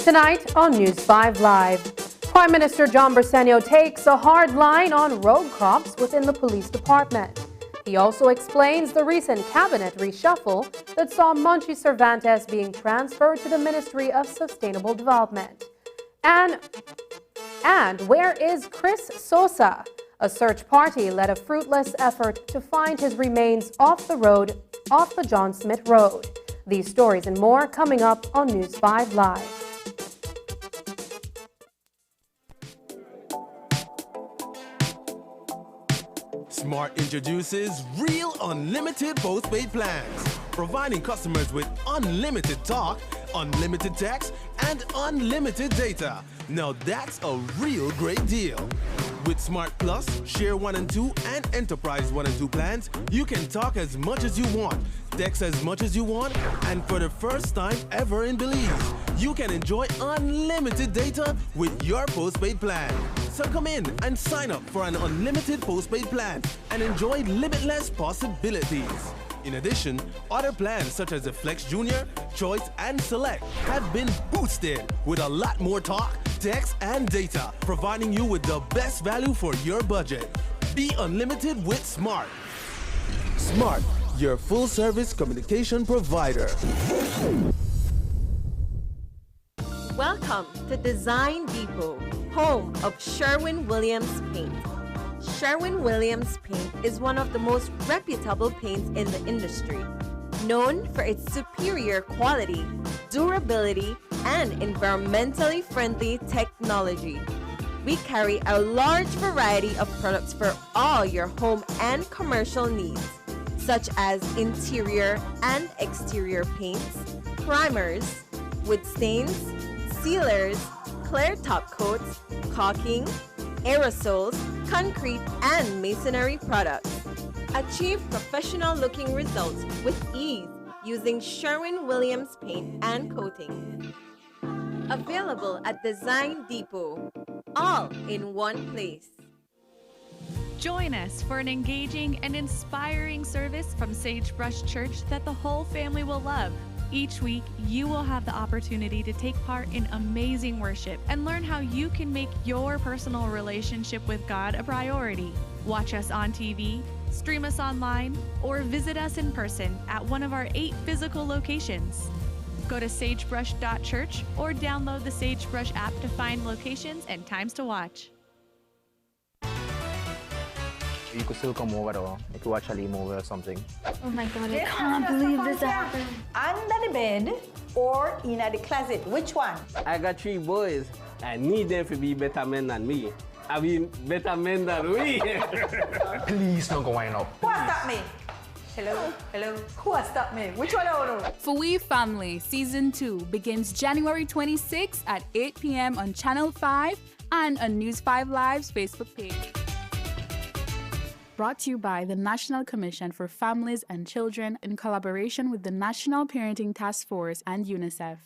Tonight on News 5 Live, Prime Minister John Bersenio takes a hard line on rogue cops within the police department. He also explains the recent cabinet reshuffle that saw Monchi Cervantes being transferred to the Ministry of Sustainable Development. And where is Chris Sosa? A search party led a fruitless effort to find his remains off the John Smith Road. These stories and more coming up on News 5 Live. Smart introduces Real Unlimited Postpaid Plans, providing customers with unlimited talk, unlimited text, and unlimited data. Now that's a real great deal. With Smart Plus, Share 1 and 2, and Enterprise 1 and 2 plans, you can talk as much as you want, text as much as you want, and for the first time ever in Belize, you can enjoy unlimited data with your postpaid plan. So come in and sign up for an unlimited postpaid plan and enjoy limitless possibilities. In addition, other plans such as the Flex Junior, Choice, and Select have been boosted with a lot more talk, text, and data, providing you with the best value for your budget. Be unlimited with Smart. Smart, your full-service communication provider. Welcome to Design Depot, home of Sherwin-Williams Paint. Sherwin-Williams Paint is one of the most reputable paints in the industry, known for its superior quality, durability, and environmentally friendly technology. We carry a large variety of products for all your home and commercial needs, such as interior and exterior paints, primers, wood stains, sealers, clear top coats, caulking, aerosols, concrete, and masonry products. Achieve professional-looking results with ease using Sherwin-Williams paint and coating. Available at Design Depot, all in one place. Join us for an engaging and inspiring service from Sagebrush Church that the whole family will love. Each week, you will have the opportunity to take part in amazing worship and learn how you can make your personal relationship with God a priority. Watch us on TV, stream us online, or visit us in person at one of our 8 physical locations. Go to sagebrush.church or download the Sagebrush app to find locations and times to watch. You could still come over though, if you watch a movie or something. Oh my God, I can't believe this happened. Under the bed or in the closet, which one? I got 3 boys. I need them to be better men than me. I mean, better men than we. Please don't go wind up. Who has stopped me? Hello? Hello? Who has stopped me? Which one I want to know? For We Family Season 2 begins January 26 at 8 p.m. on Channel 5 and on News 5 Live's Facebook page. Brought to you by the National Commission for Families and Children in collaboration with the National Parenting Task Force and UNICEF.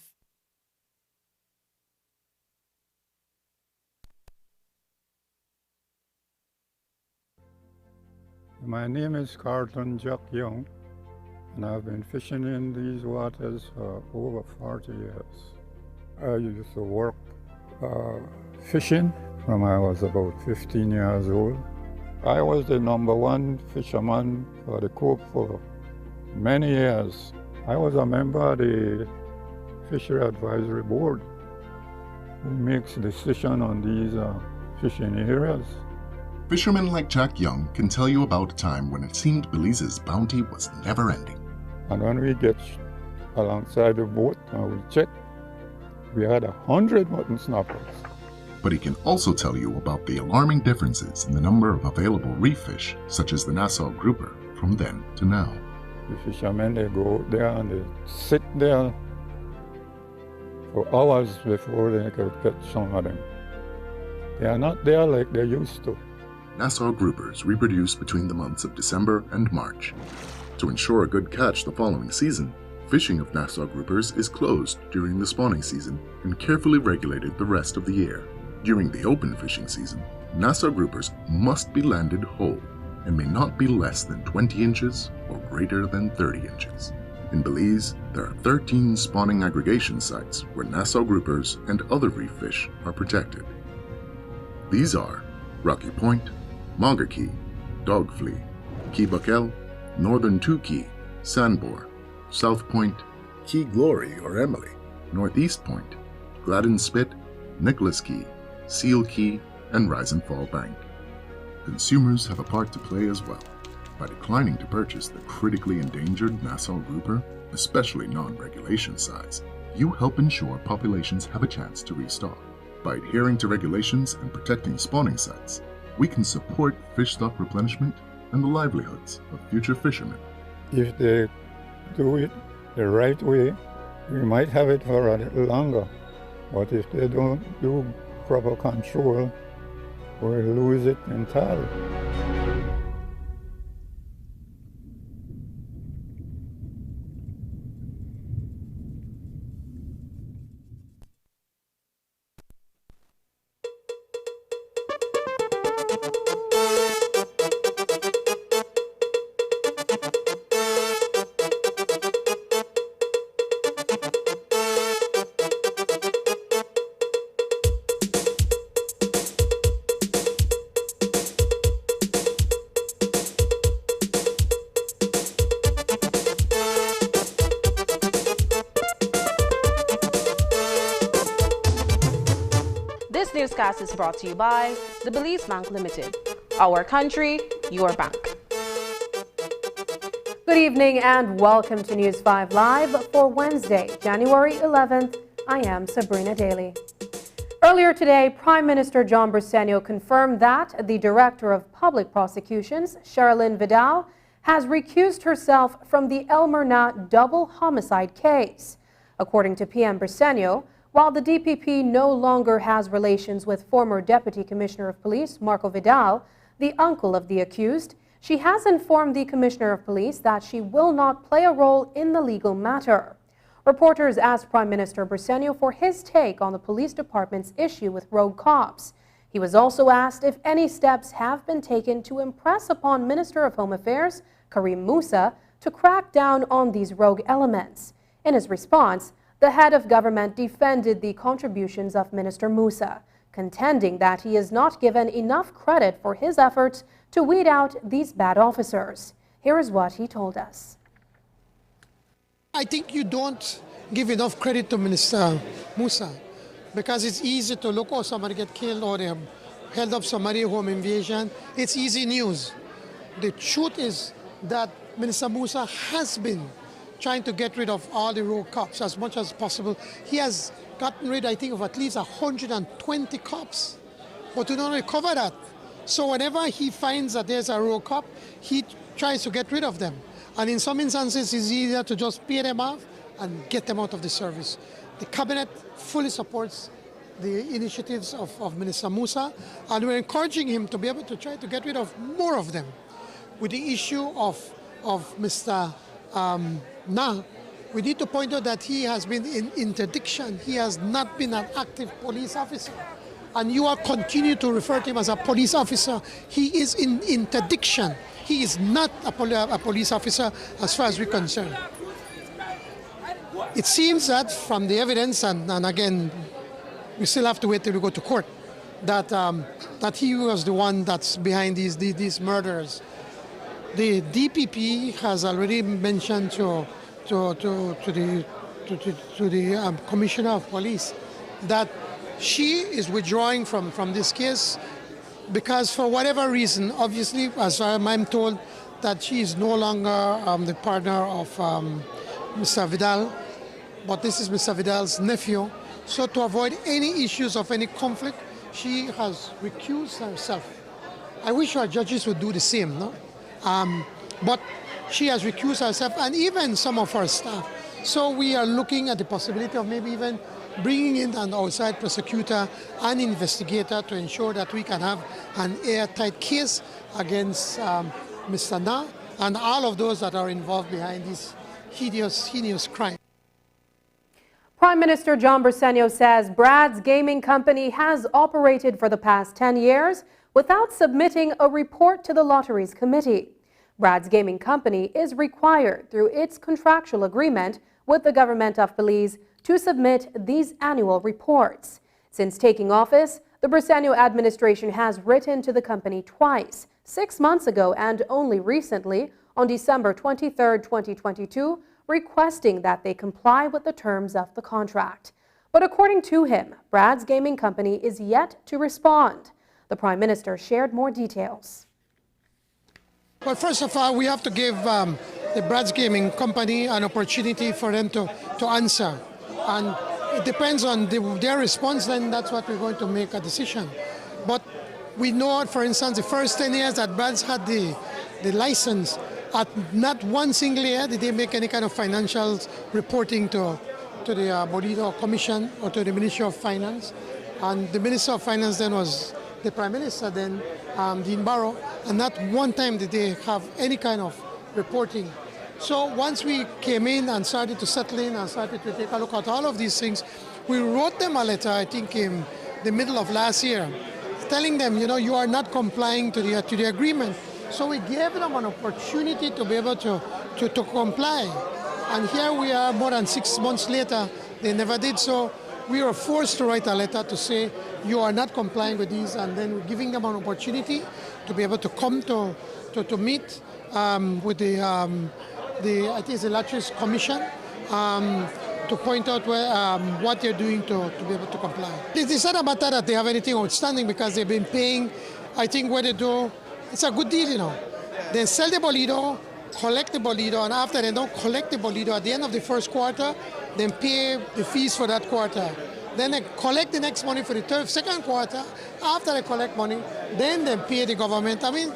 My name is Carlton Jack Young, and I've been fishing in these waters for over 40 years. I used to work fishing when I was about 15 years old. I was the #1 fisherman for the Coop for many years. I was a member of the Fishery Advisory Board who makes decision on these fishing areas. Fishermen like Jack Young can tell you about a time when it seemed Belize's bounty was never ending. And when we get alongside the boat and we check, we had 100 mutton snappers. But he can also tell you about the alarming differences in the number of available reef fish, such as the Nassau grouper, from then to now. The fishermen, they go out there and they sit there for hours before they could catch some of them. They are not there like they used to. Nassau groupers reproduce between the months of December and March. To ensure a good catch the following season, fishing of Nassau groupers is closed during the spawning season and carefully regulated the rest of the year. During the open fishing season, Nassau groupers must be landed whole and may not be less than 20 inches or greater than 30 inches. In Belize, there are 13 spawning aggregation sites where Nassau groupers and other reef fish are protected. These are Rocky Point, Monga Key, Dog Flea, Key Buckell, Northern Two Key, Sandbore, South Point, Key Glory or Emily, Northeast Point, Gladden Spit, Nicholas Key, Seal Key, and Rise and Fall Bank. Consumers have a part to play as well. By declining to purchase the critically endangered Nassau grouper, especially non-regulation size, you help ensure populations have a chance to restock. By adhering to regulations and protecting spawning sites, we can support fish stock replenishment and the livelihoods of future fishermen. If they do it the right way, we might have it for a little longer. But if they don't do proper control, we'll lose it entirely. This newscast is brought to you by the Belize Bank Limited. Our country, your bank. Good evening and welcome to News 5 Live for Wednesday, January 11th. I am Sabrina Daly. Earlier today, Prime Minister John Briceño confirmed that the Director of Public Prosecutions, Sherilyn Vidal, has recused herself from the Elmerna double homicide case. According to PM Briceño, while the DPP no longer has relations with former Deputy Commissioner of Police Marco Vidal, the uncle of the accused, she has informed the Commissioner of Police that she will not play a role in the legal matter. Reporters asked Prime Minister Briceño for his take on the police department's issue with rogue cops. He was also asked if any steps have been taken to impress upon Minister of Home Affairs Karim Musa to crack down on these rogue elements. In his response, the head of government defended the contributions of Minister Musa, contending that he is not given enough credit for his efforts to weed out these bad officers. Here is what he told us. I think you don't give enough credit to Minister Musa because it's easy to look, oh, somebody get killed or they have held up somebody, home invasion. It's easy news. The truth is that Minister Musa has been trying to get rid of all the rogue cops as much as possible. He has gotten rid, I think, of at least 120 cops, but we don't recover that. So whenever he finds that there's a rogue cop, he tries to get rid of them. And in some instances, it's easier to just pay them off and get them out of the service. The cabinet fully supports the initiatives of Minister Musa, and we're encouraging him to be able to try to get rid of more of them. With the issue of Mr. Now, we need to point out that he has been in interdiction. He has not been an active police officer. And you are continue to refer to him as a police officer. He is in interdiction. He is not a police officer as far as we're concerned. It seems that from the evidence, and again, we still have to wait till we go to court, that he was the one that's behind these murders. The DPP has already mentioned to the Commissioner of Police that she is withdrawing from this case because for whatever reason, obviously, as I'm told, that she is no longer the partner of Mr. Vidal, but this is Mr. Vidal's nephew. So to avoid any issues of any conflict, she has recused herself. I wish our judges would do the same, no? But she has recused herself, and even some of her staff. So we are looking at the possibility of maybe even bringing in an outside prosecutor and investigator to ensure that we can have an airtight case against Mr. Na and all of those that are involved behind this heinous crime. Prime Minister John Briceño says Brad's gaming company has operated for the past 10 years without submitting a report to the Lotteries Committee. Brad's gaming company is required through its contractual agreement with the government of Belize to submit these annual reports. Since taking office, the Briceño administration has written to the company twice, 6 months ago and only recently, on December 23, 2022, requesting that they comply with the terms of the contract. But according to him, Brad's gaming company is yet to respond. The Prime Minister shared more details. Well, first of all, we have to give the Brad's Gaming Company an opportunity for them to answer. And it depends on their response, then that's what we're going to make a decision. But we know, for instance, the first 10 years that Brad's had the license, at not one single year did they make any kind of financial reporting to the Bolido Commission or to the Ministry of Finance. And the Minister of Finance then was the Prime Minister, then Dean Barrow, and not one time did they have any kind of reporting. So once we came in and started to settle in and started to take a look at all of these things, we wrote them a letter, I think in the middle of last year, telling them, you know, you are not complying to the agreement. So we gave them an opportunity to be able to comply. And here we are more than 6 months later, they never did so. We were forced to write a letter to say, you are not complying with these, and then we're giving them an opportunity to be able to come to meet with I think it's the Lotteries Commission to point out what they're doing to be able to comply. It's not a matter that they have anything outstanding because they've been paying. I think what they do, it's a good deal, you know. They sell the Bolido, collect the Bolido, and after they don't collect the Bolido at the end of the first quarter, then pay the fees for that quarter. Then they collect the next money for the second quarter. After they collect money, then they pay the government. I mean,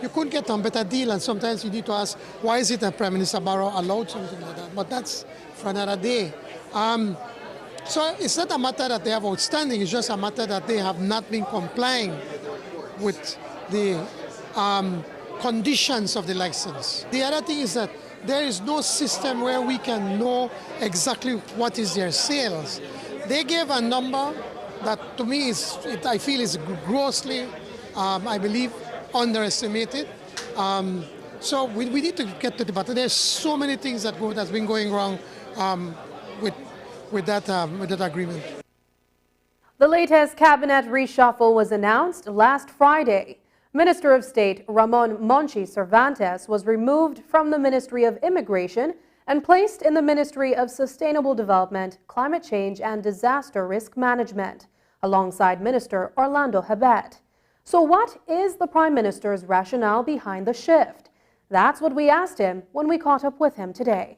you couldn't get a better deal, and sometimes you need to ask, why is it that Prime Minister Barrow allowed something like that? But that's for another day. So it's not a matter that they have outstanding, it's just a matter that they have not been complying with the conditions of the license. The other thing is that there is no system where we can know exactly what is their sales. They gave a number that to me I feel is grossly, I believe, underestimated. So we need to get to the bottom. There's so many things that's been going wrong with that agreement. The latest cabinet reshuffle was announced last Friday. Minister of State Ramon Monchi Cervantes was removed from the Ministry of Immigration and placed in the Ministry of Sustainable Development, Climate Change and Disaster Risk Management, alongside Minister Orlando Hebet. So what is the Prime Minister's rationale behind the shift? That's what we asked him when we caught up with him today.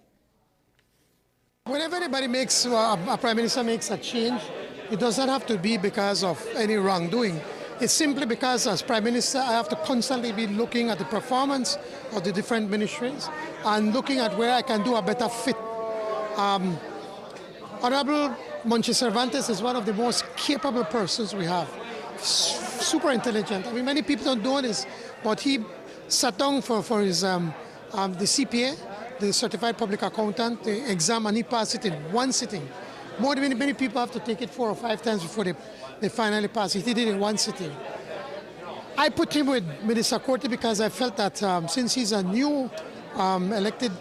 Whenever anybody makes, a Prime Minister makes a change, it does not have to be because of any wrongdoing. It's simply because as Prime Minister, I have to constantly be looking at the performance of the different ministries and looking at where I can do a better fit. Honorable Monchi Cervantes is one of the most capable persons we have. Super intelligent. I mean, many people don't know this, but he sat down for his the CPA, the Certified Public Accountant, the exam, and he passed it in one sitting. More than many people have to take it 4 or 5 times before they finally pass it. He did it in one sitting. I put him with Minister Courtney because I felt that since he's a new elected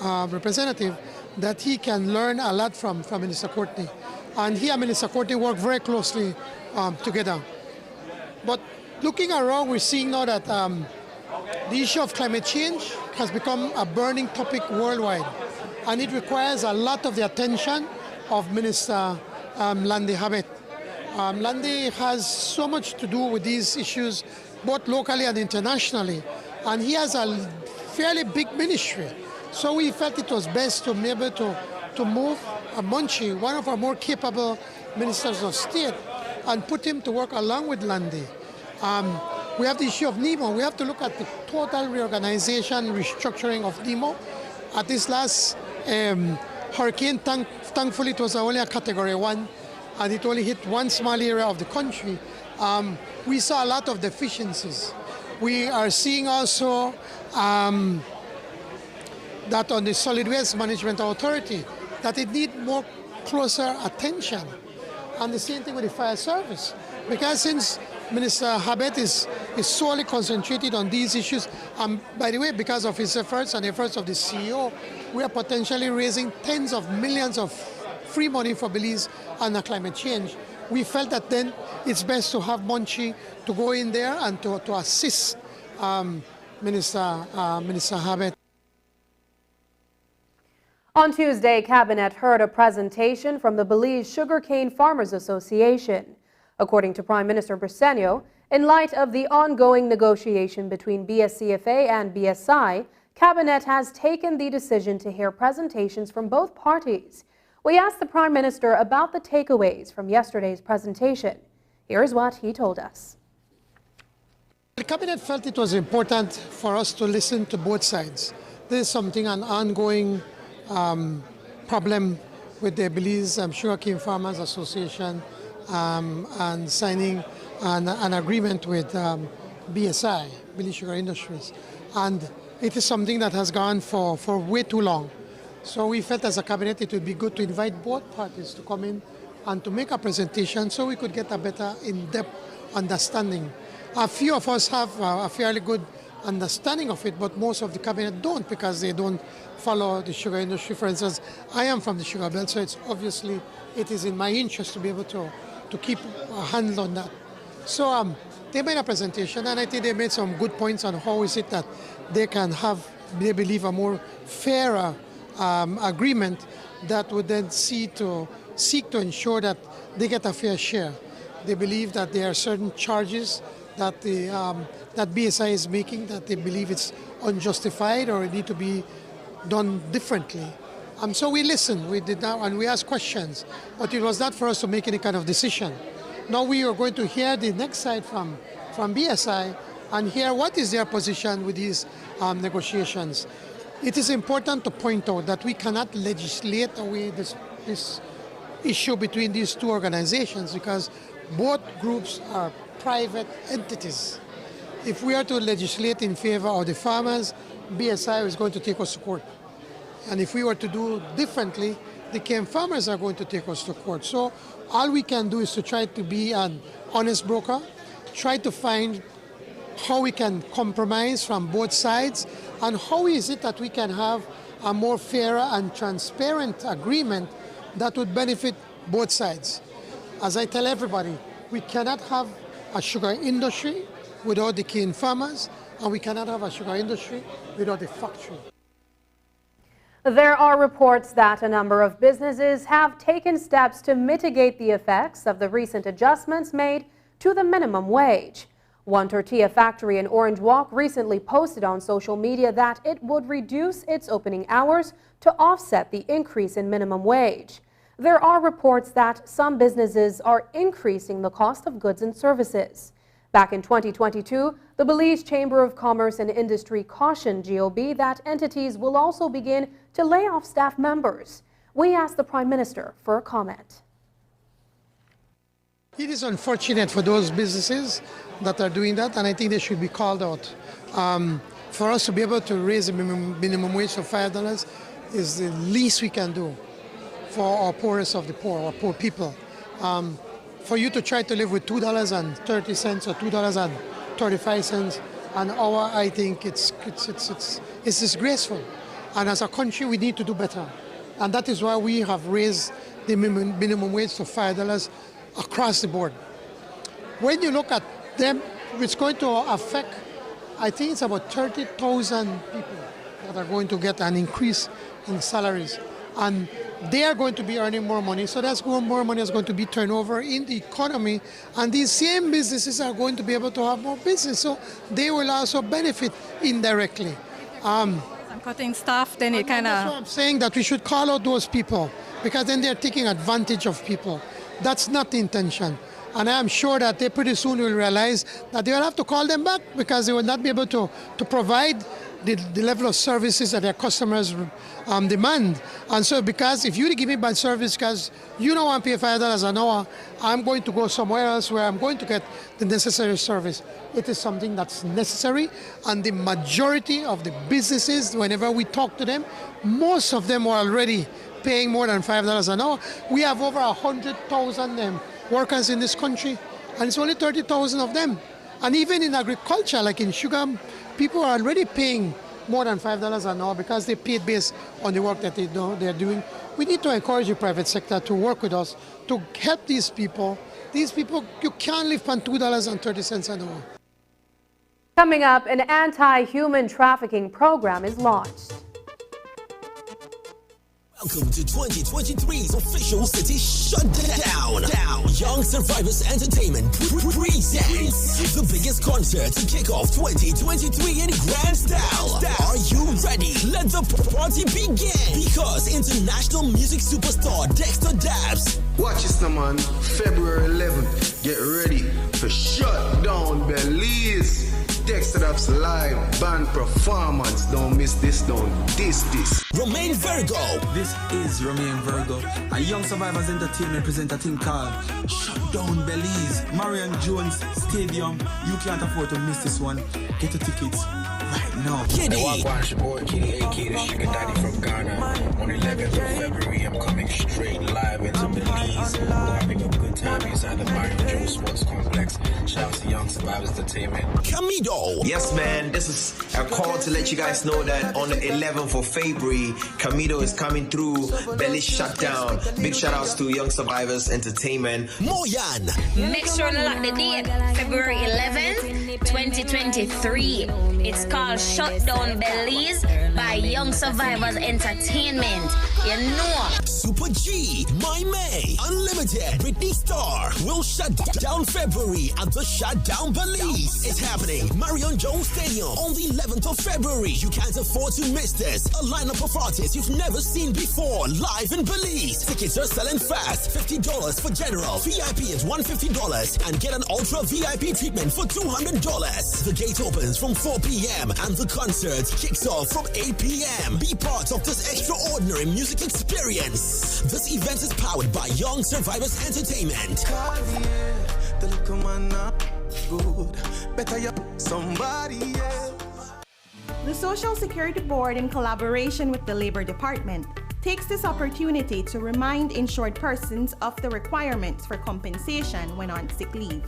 representative, that he can learn a lot from Minister Courtney. And he and Minister Courtney work very closely together. But looking around, we're seeing now that the issue of climate change has become a burning topic worldwide. And it requires a lot of the attention of Minister Landy Habet. Landy has so much to do with these issues, both locally and internationally, and he has a fairly big ministry. So we felt it was best to be able to move Munchie, one of our more capable ministers of state, and put him to work along with Landy. We have the issue of NEMO. We have to look at the total reorganization, restructuring of NEMO. At this last hurricane, thankfully it was only a Category 1, and it only hit one small area of the country. We saw a lot of deficiencies. We are seeing also that on the Solid Waste Management Authority, that it needs more closer attention. And the same thing with the fire service. Because since Minister Habet is solely concentrated on these issues, and by the way, because of his efforts and the efforts of the CEO, we are potentially raising tens of millions of free money for Belize under climate change. We felt that then it's best to have Munchie to go in there and to assist Minister Habet. On Tuesday, Cabinet heard a presentation from the Belize Sugarcane Farmers Association. According to Prime Minister Briceño, in light of the ongoing negotiation between BSCFA and BSI, Cabinet has taken the decision to hear presentations from both parties. We asked the Prime Minister about the takeaways from yesterday's presentation. Here's what he told us. The Cabinet felt it was important for us to listen to both sides. This is something, an ongoing problem with the Belize Sugarcane Farmers Association and signing an agreement with BSI, Belize Sugar Industries. And it is something that has gone for way too long. So we felt as a cabinet it would be good to invite both parties to come in and to make a presentation so we could get a better in-depth understanding. A few of us have a fairly good understanding of it, but most of the cabinet don't because they don't follow the sugar industry. For instance, I am from the sugar belt, so it is in my interest to be able to keep a handle on that. So they made a presentation, and I think they made some good points on how is it that they can have, they believe, a more fairer agreement that would then seek to ensure that they get a fair share. They believe that there are certain charges that that BSI is making that they believe it's unjustified or need to be done differently. So we listened, we did that, and we asked questions, but it was not for us to make any kind of decision. Now we are going to hear the next side from BSI and hear what is their position with these negotiations. It is important to point out that we cannot legislate away this issue between these two organizations because both groups are private entities. If we are to legislate in favor of the farmers, BSI is going to take us to court. And if we were to do differently, the cane farmers are going to take us to court. So all we can do is to try to be an honest broker, try to find how we can compromise from both sides, and how is it that we can have a more fairer and transparent agreement that would benefit both sides. As I tell everybody, we cannot have a sugar industry without the cane farmers, and we cannot have a sugar industry without the factory. There are reports that a number of businesses have taken steps to mitigate the effects of the recent adjustments made to the minimum wage. One tortilla factory in Orange Walk recently posted on social media that it would reduce its opening hours to offset the increase in minimum wage. There are reports that some businesses are increasing the cost of goods and services. Back in 2022, the Belize Chamber of Commerce and Industry cautioned GOB that entities will also begin to lay off staff members. We asked the Prime Minister for a comment. It is unfortunate for those businesses that are doing that, and I think they should be called out. For us to be able to raise the minimum wage to $5 is the least we can do for our poorest of the poor, our poor people. For you to try to live with $2.30 or $2.35 an hour, I think it's disgraceful. And as a country, we need to do better. And that is why we have raised the minimum wage to $5 across the board. When you look at them, it's going to affect, I think it's about 30,000 people that are going to get an increase in salaries. and they are going to be earning more money. So that's more money is going to be turned over in the economy, and these same businesses are going to be able to have more business. So they will also benefit indirectly. Cutting staff, then it kind of... That's why I'm saying that we should call out those people, because then they're taking advantage of people. That's not the intention. And I am sure that they pretty soon will realize that they will have to call them back, because they will not be able to provide the level of services that their customers demand. And so, because if you give me bad service because you don't want to pay $5 an hour, I'm going to go somewhere else where I'm going to get the necessary service. It is something that's necessary, and the majority of the businesses, whenever we talk to them, most of them are already paying more than $5 an hour. We have over 100,000 workers in this country, and it's only 30,000 of them. And even in agriculture, like in sugar, people are already paying more than $5 an hour because they paid based on the work that they're doing. We need to encourage the private sector to work with us to help these people. These people, you can't live on $2.30 an hour. Coming up, an anti-human trafficking program is launched. Welcome to 2023's official city shutdown. Young Survivors Entertainment presents the biggest concert to kick off 2023 in grand style. Are you ready? Let the party begin. Because international music superstar Dexter Dabbs. Watch this now, man. February 11th. Get ready for Shutdown Belize. Dexter Dabbs live band performance. Don't miss this, don't diss this. Romain Virgo. This is Romain Virgo. A Young Survivors Entertainment present a thing called Shutdown Belize. Marion Jones Stadium. You can't afford to miss this one. Get the tickets right now. Kitty. Hey, it's your boy Kitty, aka the Sugar Daddy from Ghana. On 11th of February, I'm coming straight live into Belize. We're having a good time inside the Marion Jones Sports Complex. Shout out to Young Survivors Entertainment. Camido. Yes, man, this is a call to let you guys know that on the 11th of February, Camido is coming through Belize Shutdown. Big shout outs to Young Survivors Entertainment. Moyan. Make sure to lock the date, February 11th, 2023. It's called Shutdown Belize by Young Survivors Entertainment. You know. Super G, My May, Unlimited, Britney Star will shut down February at the Shutdown Belize. It's happening. Marion Jones Stadium on the 11th of February. You can't afford to miss this. A lineup of artists you've never seen before, live in Belize. Tickets are selling fast. $50 for general. VIP is $150. And get an ultra VIP treatment for $200. The gate opens from 4 p.m. and the concert kicks off from 8 p.m. Be part of this extraordinary music experience. This event is powered by Young Survivors Entertainment. The Social Security Board, in collaboration with the Labor Department, takes this opportunity to remind insured persons of the requirements for compensation when on sick leave.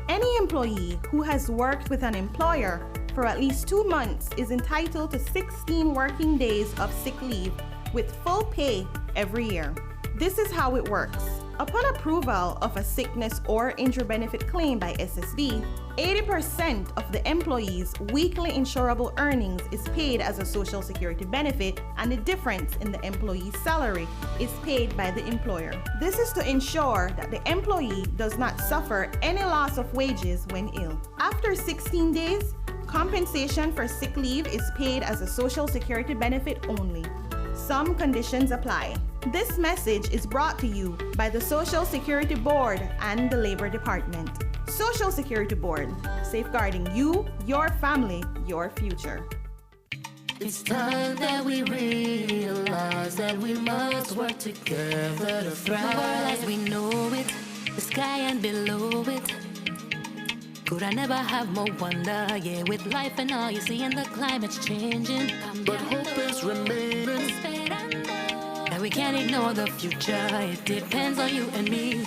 Any employee who has worked with an employer for at least 2 months is entitled to 16 working days of sick leave with full pay every year. This is how it works. Upon approval of a sickness or injury benefit claim by SSB, 80% of the employee's weekly insurable earnings is paid as a Social Security benefit, and the difference in the employee's salary is paid by the employer. This is to ensure that the employee does not suffer any loss of wages when ill. After 16 days, compensation for sick leave is paid as a Social Security benefit only. Some conditions apply. This message is brought to you by the Social Security Board and the Labor Department. Social Security Board, safeguarding you, your family, your future. It's time that we realize that we must work together to thrive. As we know it, the sky and below it. Could I never have more wonder? Yeah, with life and all you see and the climate's changing. But hope is remaining. That we can't ignore the future. It depends on you and me.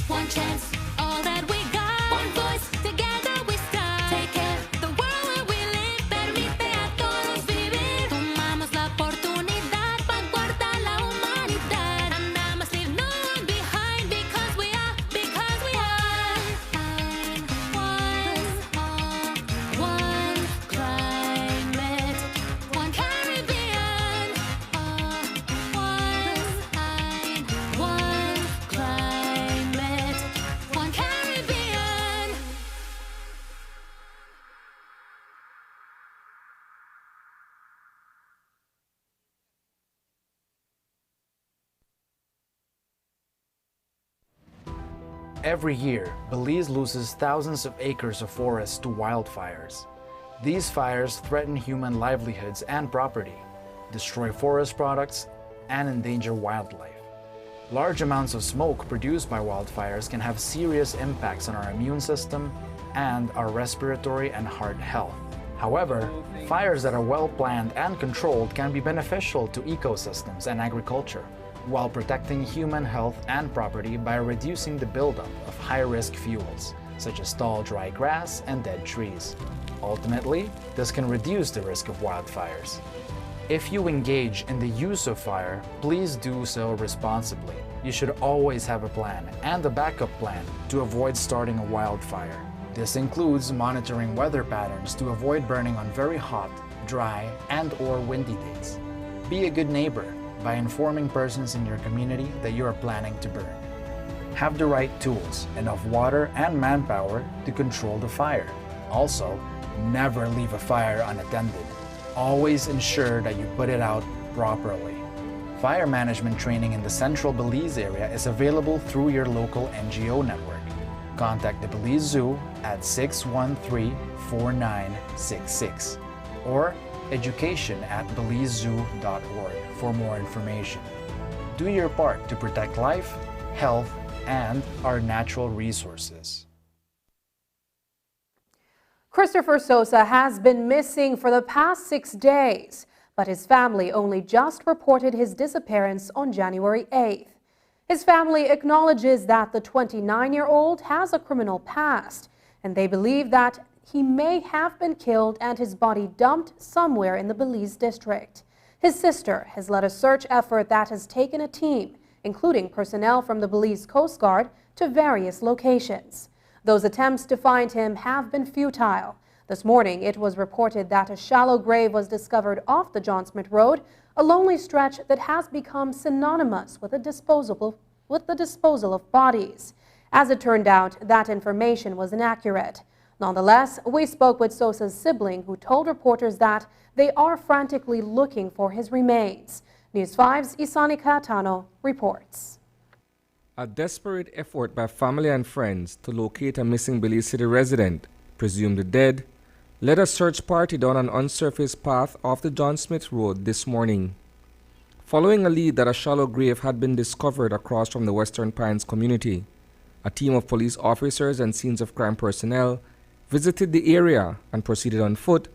One chance, all that we got. One voice, together we stand. Take care, the world where we live. Permite a todos vivir. Tomamos la oportunidad para guardar la humanidad. And I must leave no one behind because we are one climate, one Caribbean. Every year, Belize loses thousands of acres of forest to wildfires. These fires threaten human livelihoods and property, destroy forest products, and endanger wildlife. Large amounts of smoke produced by wildfires can have serious impacts on our immune system and our respiratory and heart health. However, fires that are well planned and controlled can be beneficial to ecosystems and agriculture, while protecting human health and property by reducing the buildup of high-risk fuels, such as tall dry grass and dead trees. Ultimately, this can reduce the risk of wildfires. If you engage in the use of fire, please do so responsibly. You should always have a plan and a backup plan to avoid starting a wildfire. This includes monitoring weather patterns to avoid burning on very hot, dry, and/or windy days. Be a good neighbor by informing persons in your community that you are planning to burn. Have the right tools, enough water and manpower to control the fire. Also, never leave a fire unattended. Always ensure that you put it out properly. Fire management training in the central Belize area is available through your local NGO network. Contact the Belize Zoo at 613-4966 or education@belizezoo.org for more information. Do your part to protect life, health, and our natural resources. Christopher Sosa has been missing for the past 6 days, but his family only just reported his disappearance on January 8th. His family acknowledges that the 29-year-old has a criminal past, and they believe that he may have been killed and his body dumped somewhere in the Belize district. His sister has led a search effort that has taken a team, including personnel from the Belize Coast Guard, to various locations. Those attempts to find him have been futile. This morning, it was reported that a shallow grave was discovered off the John Smith Road, a lonely stretch that has become synonymous with the disposal of bodies. As it turned out, that information was inaccurate. Nonetheless, we spoke with Sosa's sibling, who told reporters that they are frantically looking for his remains. News 5's Isani Katano reports. A desperate effort by family and friends to locate a missing Belize City resident, presumed dead, led a search party down an unsurfaced path off the John Smith Road this morning. Following a lead that a shallow grave had been discovered across from the Western Pines community, a team of police officers and scenes of crime personnel visited the area and proceeded on foot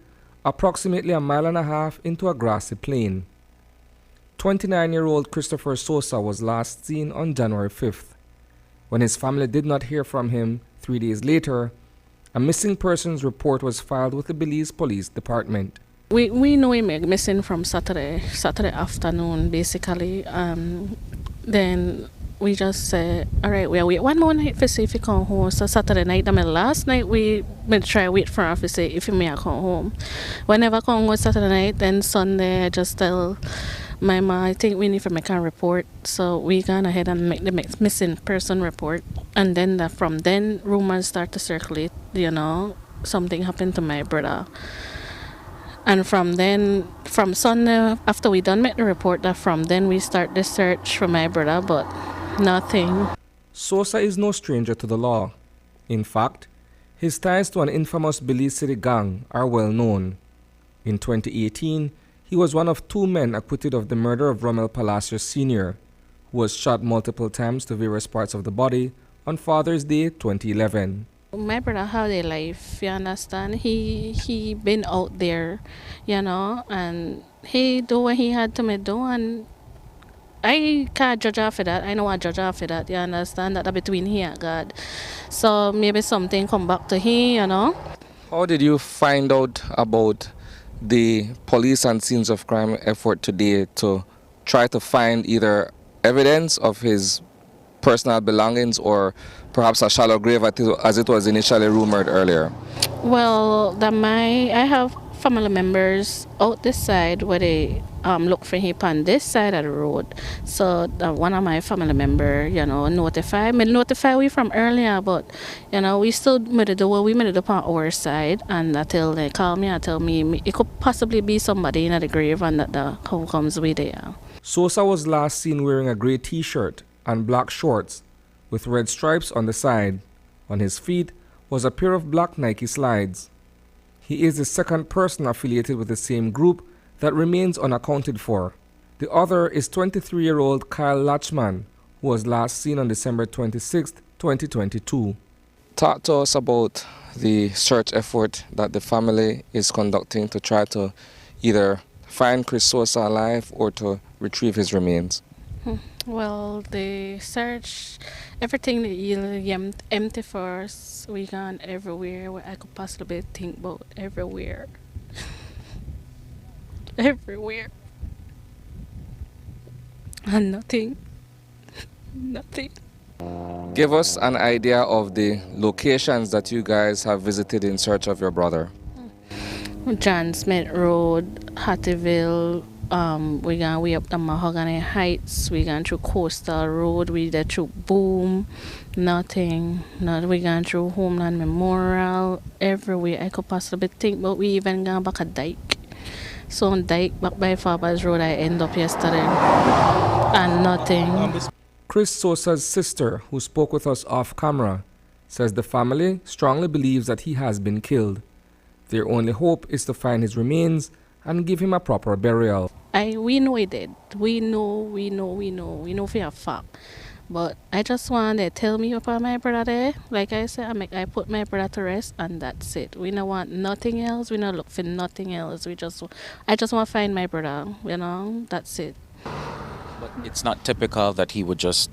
approximately 1.5 miles into a grassy plain. 29-year-old Christopher Sosa was last seen on January 5th. When his family did not hear from him 3 days later, a missing persons report was filed with the Belize Police Department. We know him missing from Saturday afternoon, basically. Then we just say, all right, we'll wait one more night to see if he come home. So Saturday night, last night, we try wait for him to see if he may come home. Whenever come home Saturday night, then Sunday, I just tell my mom, I think we need to make a report. So we gone ahead and make the missing person report. And then from then, rumors start to circulate, something happened to my brother. And from Sunday, after we done make the report, from then we start the search for my brother, but nothing. Sosa is no stranger to the law. In fact, his ties to an infamous Belize City gang are well known. In 2018, he was one of 2 men acquitted of the murder of Romel Palacios Sr., who was shot multiple times to various parts of the body on Father's Day 2011. My brother had a life, you understand? He been out there, and he do what he had to do, and I can't judge after that. I know I judge after that, you understand? That between he and God. So maybe something come back to him, How did you find out about the police and scenes of crime effort today to try to find either evidence of his personal belongings or perhaps a shallow grave as it was initially rumored earlier? Well, I have family members out this side where they look for him on this side of the road. So one of my family members, notify we from earlier, but we still made it up on our side, and until they call me and tell me it could possibly be somebody in the grave and that the how comes with there. Sosa was last seen wearing a grey t-shirt and black shorts with red stripes on the side. On his feet was a pair of black Nike slides. He is the second person affiliated with the same group that remains unaccounted for. The other is 23-year-old Kyle Latchman, who was last seen on December 26, 2022. Talk to us about the search effort that the family is conducting to try to either find Chris Sosa alive or to retrieve his remains. Well, the search, everything is empty for us. We gone everywhere where I could possibly think about. Everywhere. Everywhere. And nothing. Nothing. Give us an idea of the locations that you guys have visited in search of your brother. John Smith Road, Hattieville, we gone way up the Mahogany Heights, we gone through Coastal Road, we did through Boom, nothing. We gone through Homeland Memorial, everywhere I could possibly think, but we even gone back a dike. So on dike back by Faber's Road I end up yesterday. And nothing. Chris Sosa's sister, who spoke with us off camera, says the family strongly believes that he has been killed. Their only hope is to find his remains and give him a proper burial. We know he did. We know for a fact. But I just want to tell me about my brother there. Like I said, I put my brother to rest and that's it. We don't want nothing else. We don't look for nothing else. I just want to find my brother, that's it. But it's not typical that he would just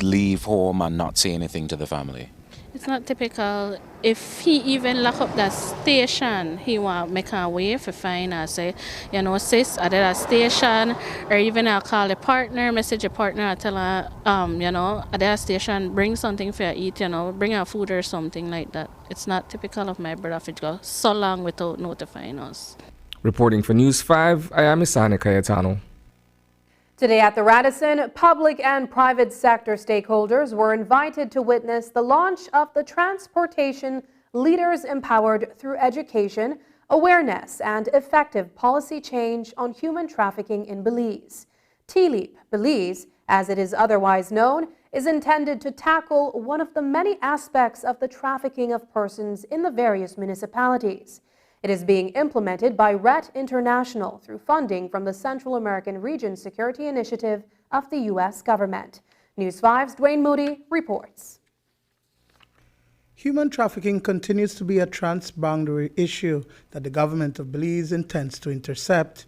leave home and not say anything to the family. It's not typical. If he even lock up that station, he want make a way for find us. Say, sis, at that station, or even I'll call a partner, message a partner, I tell her, at that station, bring something for you eat, bring her food or something like that. It's not typical of my brother to go so long without notifying us. Reporting for News 5, I am Isani Cayetano. Today at the Radisson, public and private sector stakeholders were invited to witness the launch of the Transportation Leaders Empowered Through Education, Awareness and Effective Policy Change on Human Trafficking in Belize. TLEAP Belize, as it is otherwise known, is intended to tackle one of the many aspects of the trafficking of persons in the various municipalities. It is being implemented by RET International through funding from the Central American Region Security Initiative of the U.S. government. News 5's Dwayne Moody reports. Human trafficking continues to be a transboundary issue that the government of Belize intends to intercept.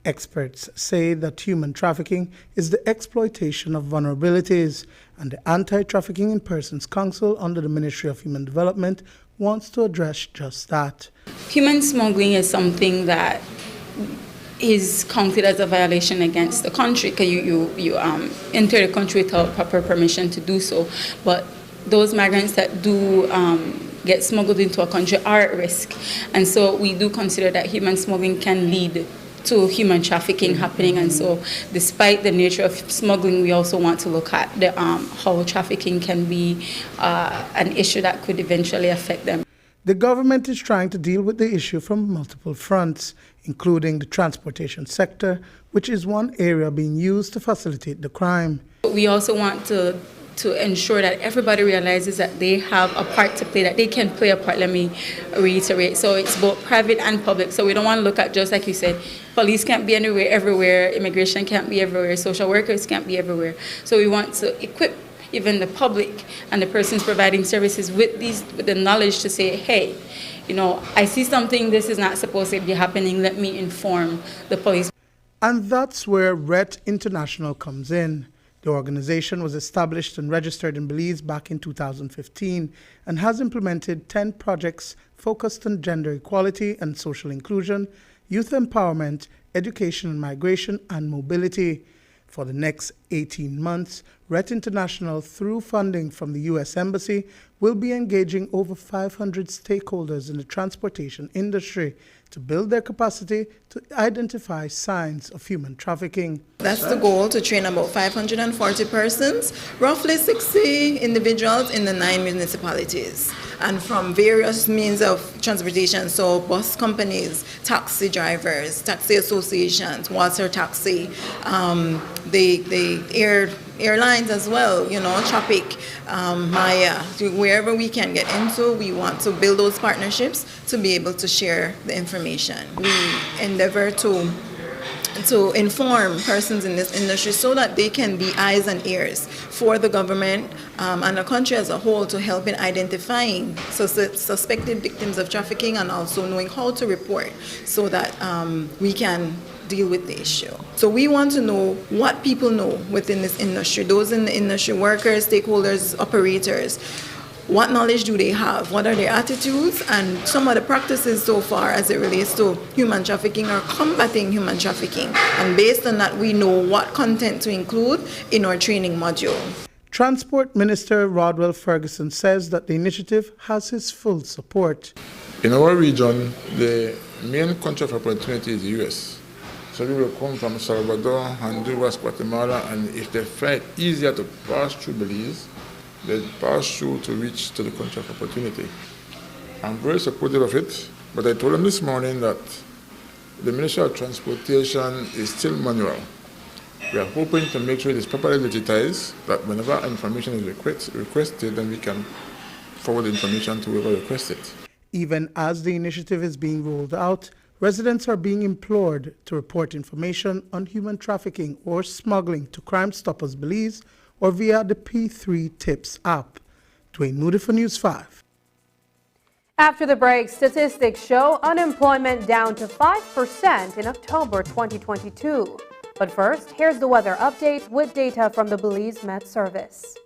Experts say that human trafficking is the exploitation of vulnerabilities, and the Anti-Trafficking in Persons Council under the Ministry of Human Development wants to address just that. Human smuggling is something that is counted as a violation against the country because you enter the country without proper permission to do so. But those migrants that do get smuggled into a country are at risk. And so we do consider that human smuggling can lead to human trafficking happening. And so despite the nature of smuggling, we also want to look at the, how trafficking can be an issue that could eventually affect them. The government is trying to deal with the issue from multiple fronts, including the transportation sector, which is one area being used to facilitate the crime. We also want to ensure that everybody realizes that they have a part to play, that they can play a part, let me reiterate. So it's both private and public. So we don't want to look at, just like you said, police can't be anywhere, everywhere, immigration can't be everywhere, social workers can't be everywhere. So we want to equip even the public and the persons providing services with the knowledge to say, hey, I see something, this is not supposed to be happening, let me inform the police. And that's where RET International comes in. The organization was established and registered in Belize back in 2015 and has implemented 10 projects focused on gender equality and social inclusion, youth empowerment, education and migration, and mobility. For the next 18 months, RET International, through funding from the U.S. Embassy, will be engaging over 500 stakeholders in the transportation industry to build their capacity to identify signs of human trafficking. That's the goal, to train about 540 persons, roughly 60 individuals in the 9 municipalities, and from various means of transportation, so bus companies, taxi drivers, taxi associations, water taxi, the airlines as well, Tropic, Maya, wherever we can get into, we want to build those partnerships to be able to share the information. We endeavor to inform persons in this industry so that they can be eyes and ears for the government and the country as a whole to help in identifying suspected victims of trafficking and also knowing how to report so that we can deal with the issue. So we want to know what people know within this industry, those in the industry, workers, stakeholders, operators. What knowledge do they have? What are their attitudes? And some of the practices so far as it relates to human trafficking or combating human trafficking. And based on that, we know what content to include in our training module. Transport Minister Rodwell Ferguson says that the initiative has his full support. In our region, the main country of opportunity is the U.S. So people come from Salvador, Honduras, Guatemala, and if they find it easier to pass through Belize, they pass through to reach to the country of opportunity. I'm very supportive of it, but I told them this morning that the Ministry of Transportation is still manual. We are hoping to make sure it is properly digitized, that whenever information is requested, then we can forward the information to whoever requests it. Even as the initiative is being rolled out, residents are being implored to report information on human trafficking or smuggling to Crime Stoppers Belize or via the P3 Tips app. Dwayne Moody for News 5. After the break, statistics show unemployment down to 5% in October 2022. But first, here's the weather update with data from the Belize Met Service.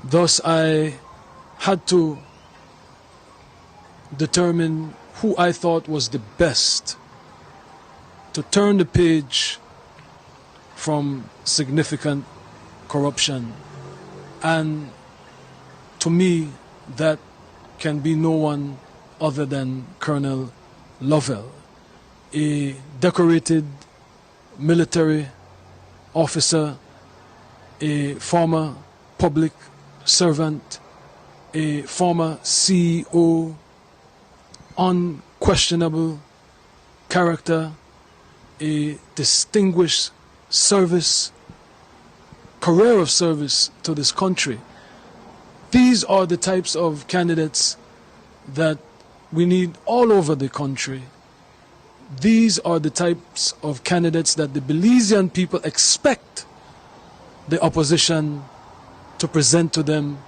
Thus, I had to determine who I thought was the best to turn the page from significant corruption. And to me, that can be no one other than Colonel Lovell, a decorated military officer, a former public servant, a former CEO, unquestionable character, a distinguished career of service to this country. These are the types of candidates that we need all over the country. These are the types of candidates that the Belizean people expect the opposition to present to them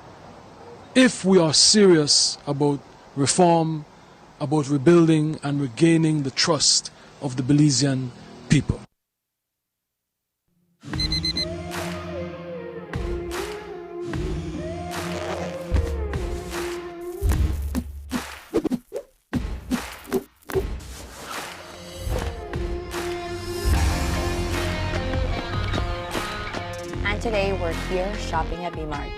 if we are serious about reform, about rebuilding and regaining the trust of the Belizean people. And today we're here shopping at B-Mart.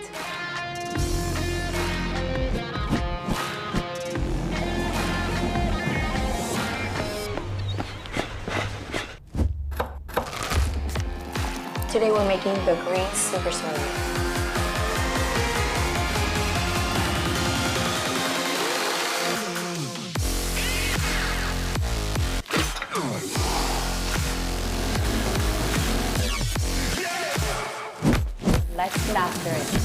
Today we're making the green super smoothie. Let's get after it.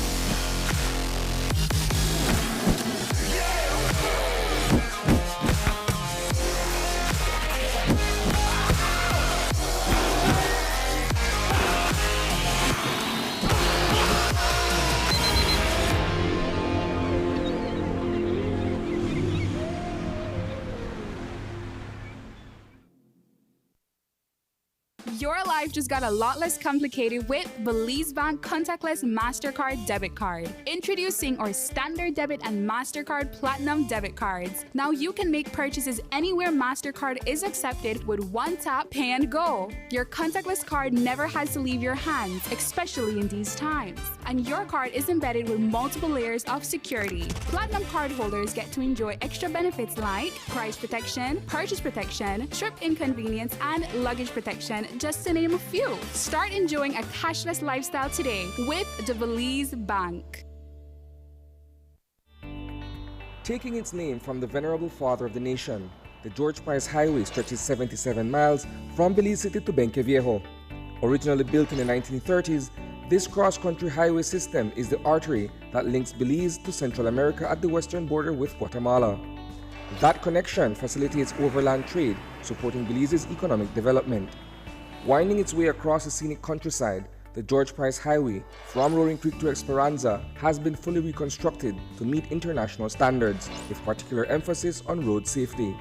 Your life just got a lot less complicated with Belize Bank Contactless MasterCard Debit Card. Introducing our Standard Debit and MasterCard Platinum Debit Cards. Now you can make purchases anywhere MasterCard is accepted with one tap, pay and go. Your contactless card never has to leave your hands, especially in these times. And your card is embedded with multiple layers of security. Platinum card holders get to enjoy extra benefits like price protection, purchase protection, trip inconvenience, and luggage protection, just to name a few. Start enjoying a cashless lifestyle today with the Belize Bank. Taking its name from the venerable father of the nation, the George Price Highway stretches 77 miles from Belize City to Benque Viejo. Originally built in the 1930s, this cross-country highway system is the artery that links Belize to Central America at the western border with Guatemala. That connection facilitates overland trade, supporting Belize's economic development. Winding its way across the scenic countryside, the George Price Highway from Roaring Creek to Esperanza has been fully reconstructed to meet international standards, with particular emphasis on road safety.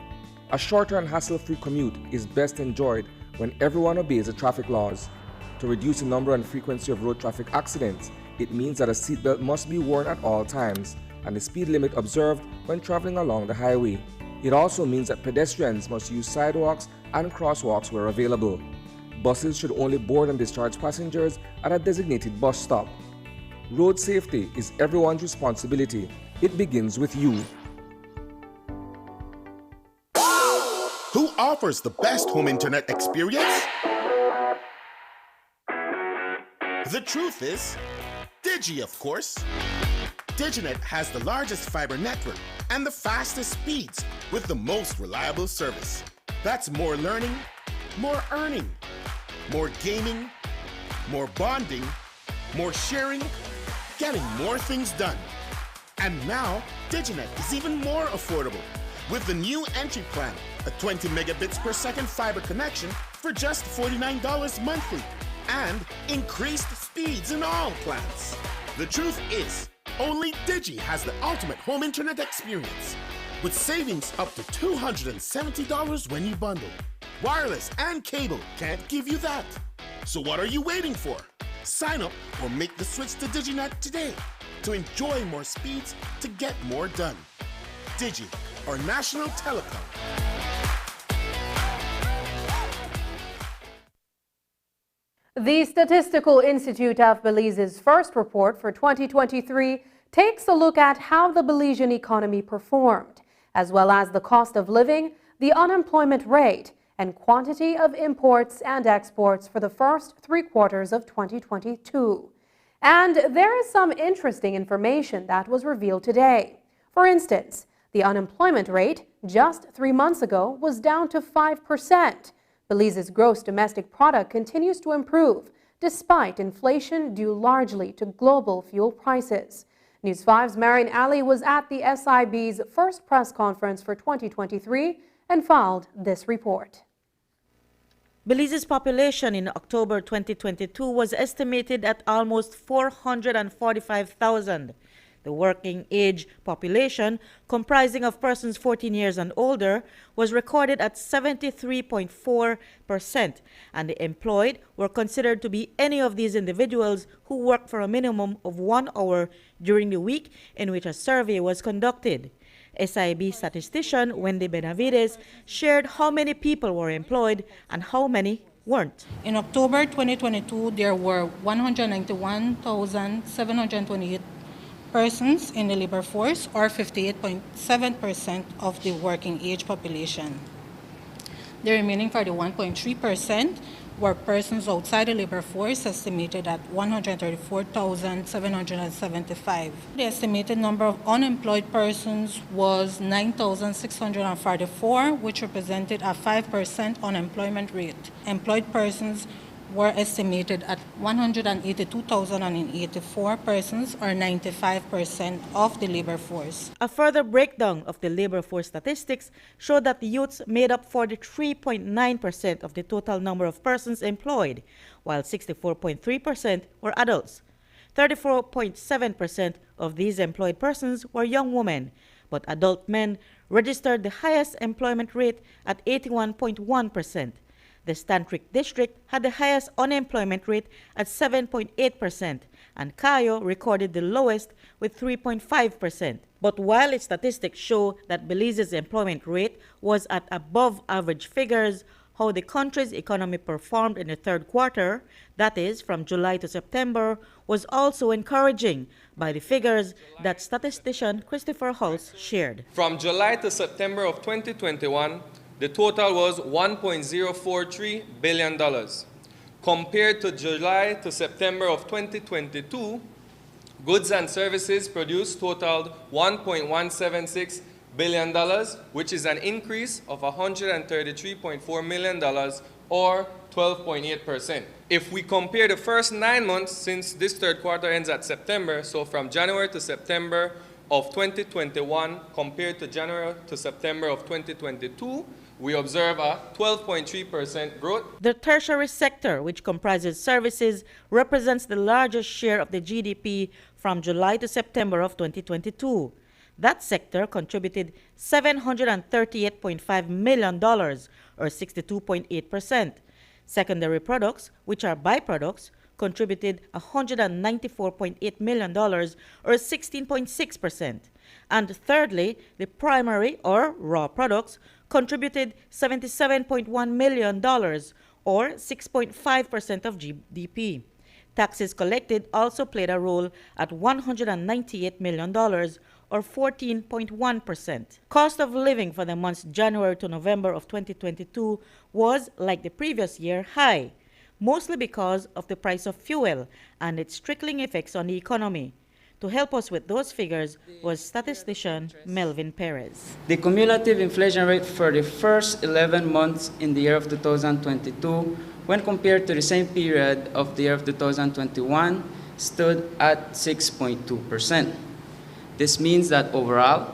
A shorter and hassle-free commute is best enjoyed when everyone obeys the traffic laws. To reduce the number and frequency of road traffic accidents, it means that a seatbelt must be worn at all times and the speed limit observed when traveling along the highway. It also means that pedestrians must use sidewalks and crosswalks where available. Buses should only board and discharge passengers at a designated bus stop. Road safety is everyone's responsibility. It begins with you. Who offers the best home internet experience? The truth is, Digi, of course. Diginet has the largest fiber network and the fastest speeds with the most reliable service. That's more learning, more earning, more gaming, more bonding, more sharing, getting more things done. And now, Diginet is even more affordable with the new entry plan, a 20 megabits per second fiber connection for just $49 monthly, and increased speeds in all plans. The truth is, only Digi has the ultimate home internet experience, with savings up to $270 when you bundle. Wireless and cable can't give you that. So what are you waiting for? Sign up or make the switch to DigiNet today to enjoy more speeds to get more done. Digi, our national telecom. The Statistical Institute of Belize's first report for 2023 takes a look at how the Belizean economy performed, as well as the cost of living, the unemployment rate, and quantity of imports and exports for the first 3 quarters of 2022. And there is some interesting information that was revealed today. For instance, the unemployment rate just 3 months ago was down to 5%. Belize's gross domestic product continues to improve despite inflation due largely to global fuel prices. News 5's Marian Ali was at the SIB's first press conference for 2023 and filed this report. Belize's population in October 2022 was estimated at almost 445,000. The working age population, comprising of persons 14 years and older, was recorded at 73.4%, and the employed were considered to be any of these individuals who work for a minimum of 1 hour during the week in which a survey was conducted. SIB statistician Wendy Benavides shared how many people were employed and how many weren't. In October 2022, there were 191,728 persons in the labor force, or 58.7% of the working age population. The remaining 41.3% were persons outside the labor force, estimated at 134,775. The estimated number of unemployed persons was 9,644, which represented a 5% unemployment rate. Employed persons were estimated at 182,084 persons, or 95% of the labor force. A further breakdown of the labor force statistics showed that the youths made up 43.9% of the total number of persons employed, while 64.3% were adults. 34.7% of these employed persons were young women, but adult men registered the highest employment rate at 81.1%. The Stantric district had the highest unemployment rate at 7.8%, and Cayo recorded the lowest with 3.5%. But while its statistics show that Belize's employment rate was at above average figures, how the country's economy performed in the third quarter, that is, from July to September, was also encouraging by the figures that statistician Christopher Hulse shared. From July to September of 2021, the total was $1.043 billion. Compared to July to September of 2022, goods and services produced totaled $1.176 billion, which is an increase of $133.4 million or 12.8%. If we compare the first 9 months since this third quarter ends at September, so from January to September of 2021 compared to January to September of 2022, we observe a 12.3% growth. The tertiary sector, which comprises services, represents the largest share of the GDP from July to September of 2022. That sector contributed $738.5 million, or 62.8%. Secondary products, which are byproducts, contributed $194.8 million, or 16.6%. And thirdly, the primary, or raw products, contributed $77.1 million, or 6.5% of GDP. Taxes collected also played a role at $198 million, or 14.1%. Cost of living for the months January to November of 2022 was, like the previous year, high, mostly because of the price of fuel and its trickling effects on the economy. To help us with those figures was statistician Melvin Perez. The cumulative inflation rate for the first 11 months in the year of 2022, when compared to the same period of the year of 2021, stood at 6.2%. This means that overall,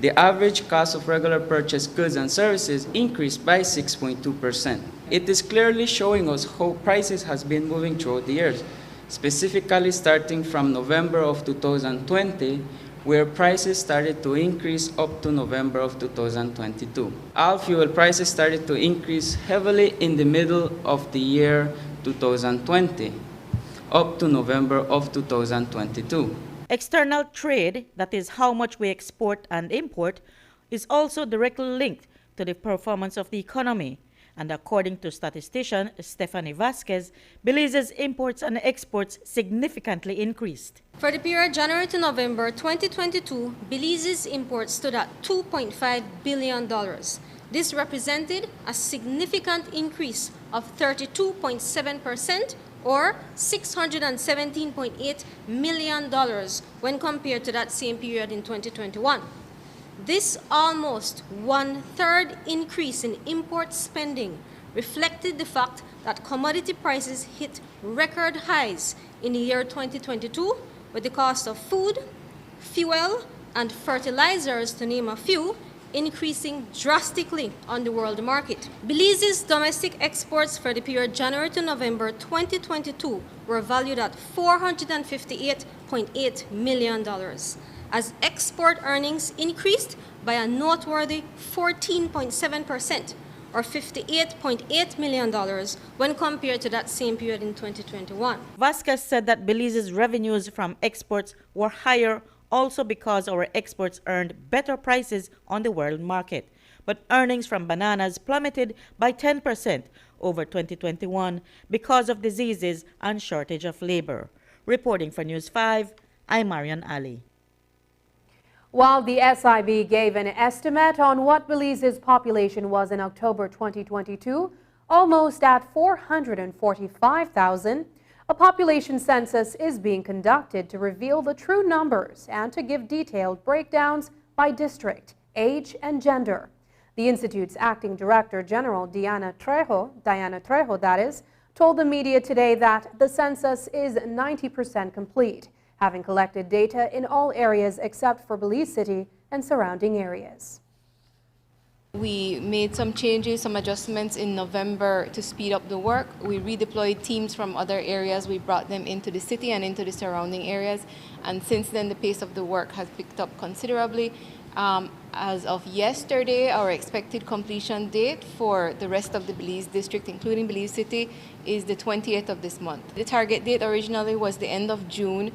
the average cost of regular purchased goods and services increased by 6.2%. It is clearly showing us how prices has been moving throughout the years, specifically starting from November of 2020, where prices started to increase up to November of 2022. All fuel prices started to increase heavily in the middle of the year 2020, up to November of 2022. External trade, that is how much we export and import, is also directly linked to the performance of the economy. And according to statistician Stephanie Vasquez, Belize's imports and exports significantly increased. For the period January to November 2022, Belize's imports stood at $2.5 billion. This represented a significant increase of 32.7%, or $617.8 million when compared to that same period in 2021. This almost one-third increase in import spending reflected the fact that commodity prices hit record highs in the year 2022, with the cost of food, fuel, and fertilizers, to name a few, increasing drastically on the world market. Belize's domestic exports for the period January to November 2022 were valued at $458.8 million, as export earnings increased by a noteworthy 14.7%, or $58.8 million when compared to that same period in 2021. Vasquez said that Belize's revenues from exports were higher also because our exports earned better prices on the world market. But earnings from bananas plummeted by 10% over 2021 because of diseases and shortage of labor. Reporting for News 5, I'm Marian Ali. While the SIB gave an estimate on what Belize's population was in October 2022, almost at 445,000, a population census is being conducted to reveal the true numbers and to give detailed breakdowns by district, age, and gender. The Institute's acting director general, Diana Trejo, that is, told the media today that the census is 90% complete, having collected data in all areas except for Belize City and surrounding areas. We made some changes, some adjustments in November to speed up the work. We redeployed teams from other areas. We brought them into the city and into the surrounding areas. And since then, the pace of the work has picked up considerably. As of yesterday, our expected completion date for the rest of the Belize district, including Belize City, is the 28th of this month. The target date originally was the end of June.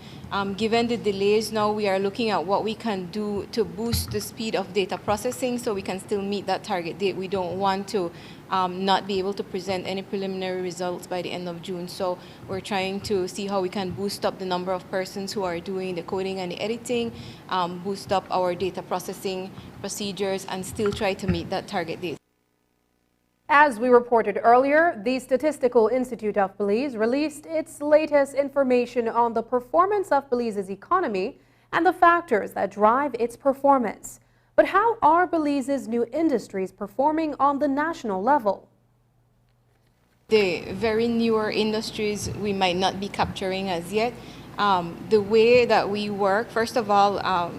Given the delays now, we are looking at what we can do to boost the speed of data processing so we can still meet that target date. We don't want to not be able to present any preliminary results by the end of June. So we're trying to see how we can boost up the number of persons who are doing the coding and the editing, boost up our data processing procedures, and still try to meet that target date. As we reported earlier, the Statistical Institute of Belize released its latest information on the performance of Belize's economy and the factors that drive its performance. But how are Belize's new industries performing on the national level? The very newer industries we might not be capturing as yet. The way that we work, first of all,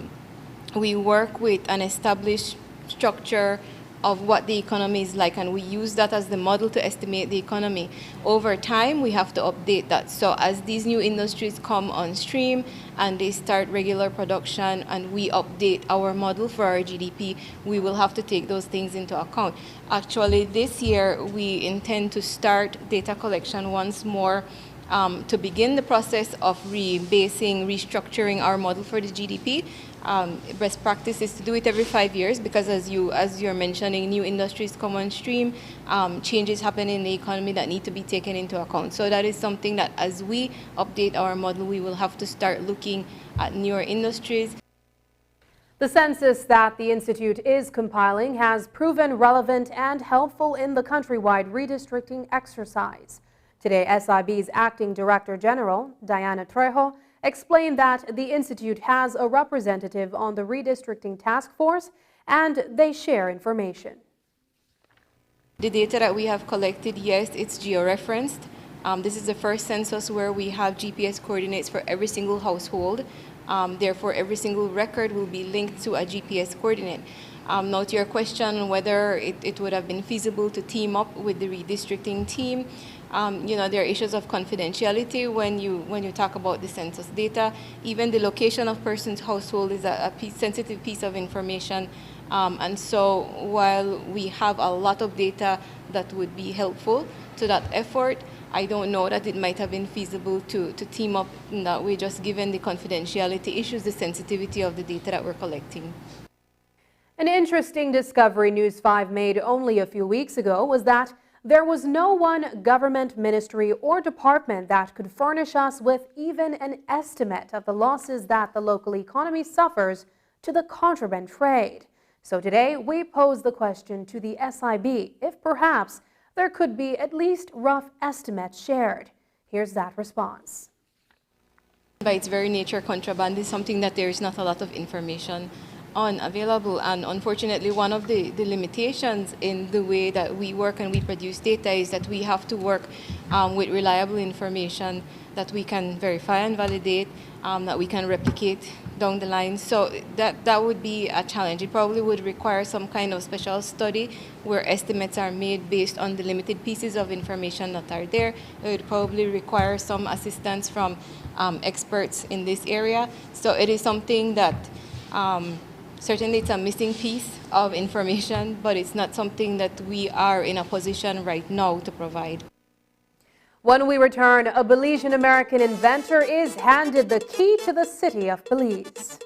we work with an established structure of what the economy is like, and we use that as the model to estimate the economy. Over time, we have to update that. So as these new industries come on stream and they start regular production and we update our model for our GDP, we will have to take those things into account. Actually, this year, we intend to start data collection once more to begin the process of restructuring our model for the GDP. Best practice is to do it every 5 years because as you're mentioning, new industries come on stream, changes happen in the economy that need to be taken into account. So that is something that as we update our model, we will have to start looking at newer industries. The census that the Institute is compiling has proven relevant and helpful in the countrywide redistricting exercise. Today, SIB's Acting Director General, Diana Trejo, explained that the Institute has a representative on the redistricting task force and they share information. The data that we have collected, yes, it's georeferenced. This is the first census where we have GPS coordinates for every single household. Therefore, every single record will be linked to a GPS coordinate. Now to your question whether it would have been feasible to team up with the redistricting team, there are issues of confidentiality when you talk about the census data. Even the location of person's household is a sensitive piece of information. And so while we have a lot of data that would be helpful to that effort, I don't know that it might have been feasible to team up in that way, just given the confidentiality issues, the sensitivity of the data that we're collecting. An interesting discovery News 5 made only a few weeks ago was that there was no one government ministry or department that could furnish us with even an estimate of the losses that the local economy suffers to the contraband trade. So today we pose the question to the SIB if perhaps there could be at least rough estimates shared. Here's that response. By its very nature, contraband is something that there is not a lot of information on available, and unfortunately one of the limitations in the way that we work and we produce data is that we have to work with reliable information that we can verify and validate, that we can replicate down the line. So that would be a challenge. It probably would require some kind of special study where estimates are made based on the limited pieces of information that are there. It would probably require some assistance from experts in this area. So it is something that certainly it's a missing piece of information, but it's not something that we are in a position right now to provide. When we return, a Belizean American inventor is handed the key to the city of Belize.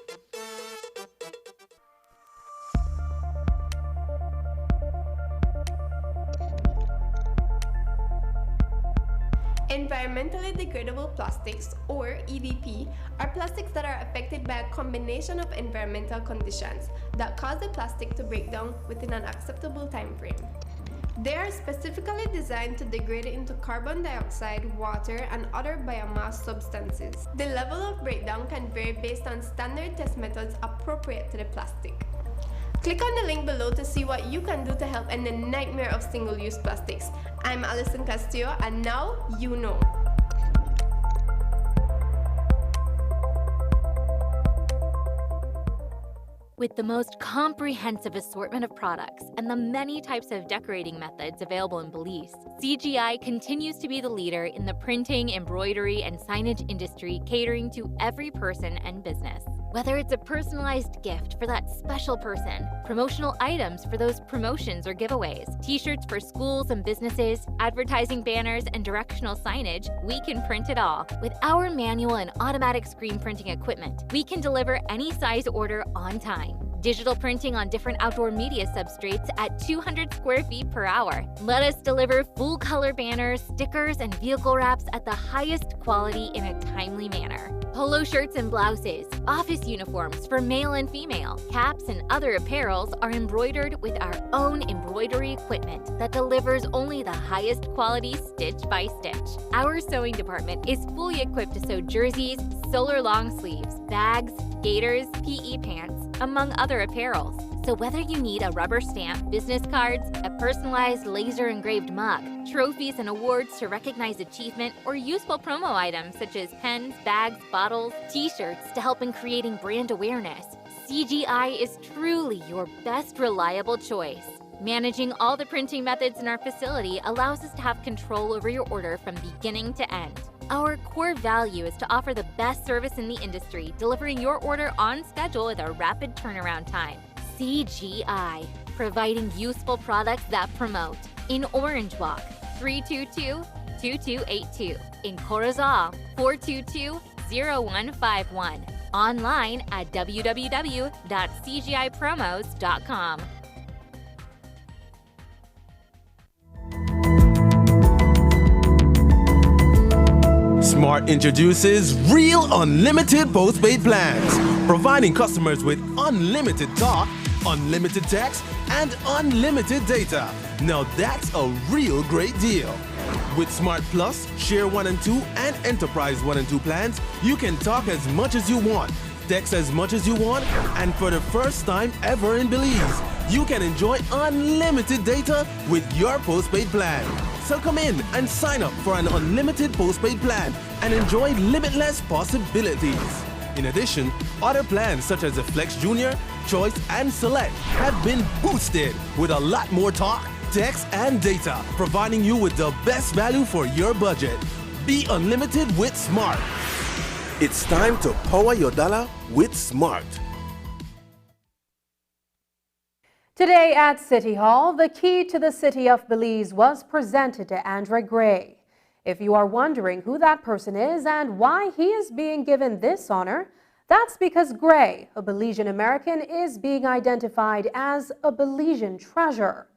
Environmentally degradable plastics, or EDP, are plastics that are affected by a combination of environmental conditions that cause the plastic to break down within an acceptable time frame. They are specifically designed to degrade into carbon dioxide, water, and other biomass substances. The level of breakdown can vary based on standard test methods appropriate to the plastic. Click on the link below to see what you can do to help end the nightmare of single-use plastics. I'm Alison Castillo, and now you know. With the most comprehensive assortment of products and the many types of decorating methods available in Belize, CGI continues to be the leader in the printing, embroidery, and signage industry, catering to every person and business. Whether it's a personalized gift for that special person, promotional items for those promotions or giveaways, t-shirts for schools and businesses, advertising banners, and directional signage, we can print it all. With our manual and automatic screen printing equipment, we can deliver any size order on time. Digital printing on different outdoor media substrates at 200 square feet per hour. Let us deliver full-color banners, stickers, and vehicle wraps at the highest quality in a timely manner. Polo shirts and blouses, office uniforms for male and female, caps and other apparels are embroidered with our own embroidery equipment that delivers only the highest quality stitch by stitch. Our sewing department is fully equipped to sew jerseys, solar long sleeves, bags, gaiters, PE pants, among other apparels. So whether you need a rubber stamp, business cards, a personalized laser-engraved mug, trophies and awards to recognize achievement, or useful promo items such as pens, bags, bottles, t-shirts to help in creating brand awareness, CGI is truly your best reliable choice. Managing all the printing methods in our facility allows us to have control over your order from beginning to end. Our core value is to offer the best service in the industry, delivering your order on schedule with a rapid turnaround time. CGI, providing useful products that promote. In Orange Walk, 322-2282. In Corozal, 422-0151. Online at www.cgipromos.com. Smart introduces Real Unlimited Postpaid Plans, providing customers with unlimited talk, unlimited text, and unlimited data. Now that's a real great deal. With Smart Plus, Share 1 and 2, and Enterprise 1 and 2 plans, you can talk as much as you want, text as much as you want, and for the first time ever in Belize, you can enjoy unlimited data with your postpaid plan. So come in and sign up for an unlimited postpaid plan and enjoy limitless possibilities. In addition, other plans such as the Flex Junior, Choice, and Select have been boosted with a lot more talk, text, and data, providing you with the best value for your budget. Be unlimited with Smart. It's time to power your dollar with Smart. Today at City Hall, the key to the city of Belize was presented to Andre Gray. If you are wondering who that person is and why he is being given this honor, that's because Gray, a Belizean American, is being identified as a Belizean treasure.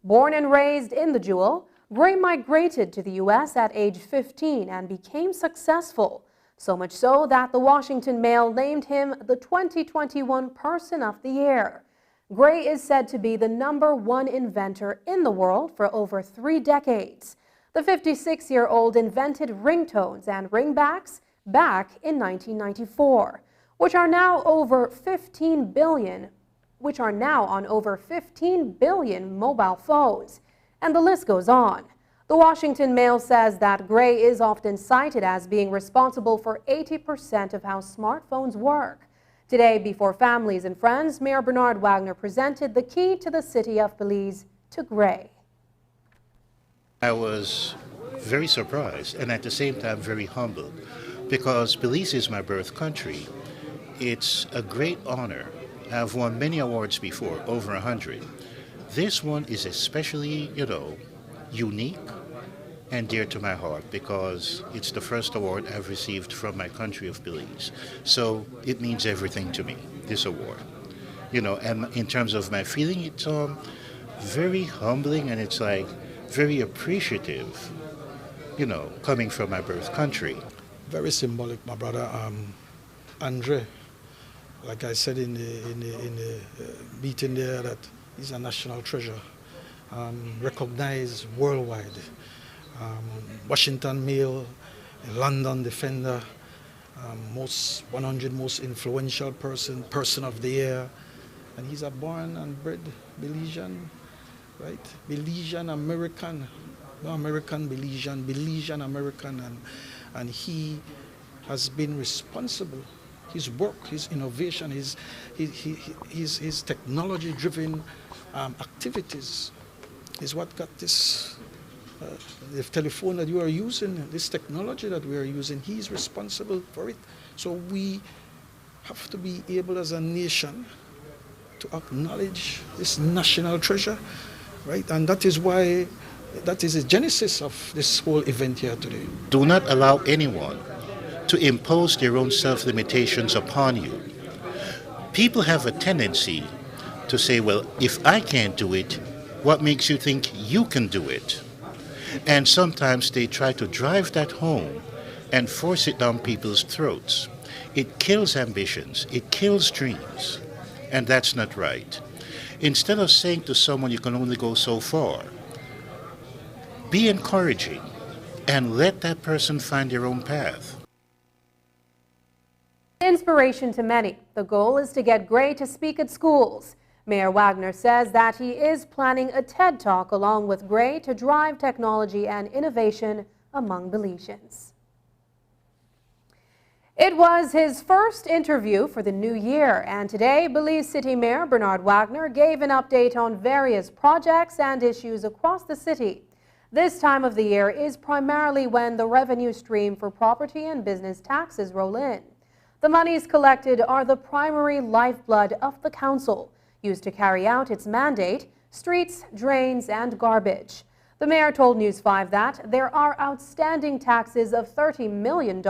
Born and raised in the Jewel, Gray migrated to the U.S. at age 15 and became successful, so much so that the Washington Mail named him the 2021 Person of the Year. Gray is said to be the #1 inventor in the world for over 3 decades. The 56-year-old invented ringtones and ringbacks back in 1994, which are now on over 15 billion mobile phones. And the list goes on. The Washington Mail says that Gray is often cited as being responsible for 80% of how smartphones work. Today, before families and friends, Mayor Bernard Wagner presented the key to the city of Belize to Gray. I was very surprised and at the same time very humbled because Belize is my birth country. It's a great honor. I've won many awards before, over 100. This one is especially, unique and dear to my heart because it's the first award I've received from my country of Belize. So it means everything to me, this award. And in terms of my feeling, it's very humbling and it's like very appreciative, coming from my birth country. Very symbolic, my brother. Andre, like I said in the meeting there, that he's a national treasure, recognized worldwide. Washington Mail, London Defender, 100 most influential person of the year, and he's a born and bred Belizean, right? Belizean American, no American Belizean, Belizean American, and he has been responsible. His work, his innovation, his technology-driven activities is what got this. The telephone that you are using, this technology that we are using, he's responsible for it. So we have to be able as a nation to acknowledge this national treasure, right? And that is why, that is the genesis of this whole event here today. Do not allow anyone to impose their own self-limitations upon you. People have a tendency to say, well, if I can't do it, what makes you think you can do it? And sometimes they try to drive that home and force it down people's throats. It kills ambitions, it kills dreams, and that's not right. Instead of saying to someone you can only go so far, be encouraging and let that person find their own path. Inspiration to many. The goal is to get Gray to speak at schools. Mayor Wagner says that he is planning a TED Talk along with Gray to drive technology and innovation among Belizeans. It was his first interview for the new year, and today Belize City Mayor Bernard Wagner gave an update on various projects and issues across the city. This time of the year is primarily when the revenue stream for property and business taxes roll in. The monies collected are the primary lifeblood of the council, used to carry out its mandate, streets, drains, and garbage. The mayor told News 5 that there are outstanding taxes of $30 million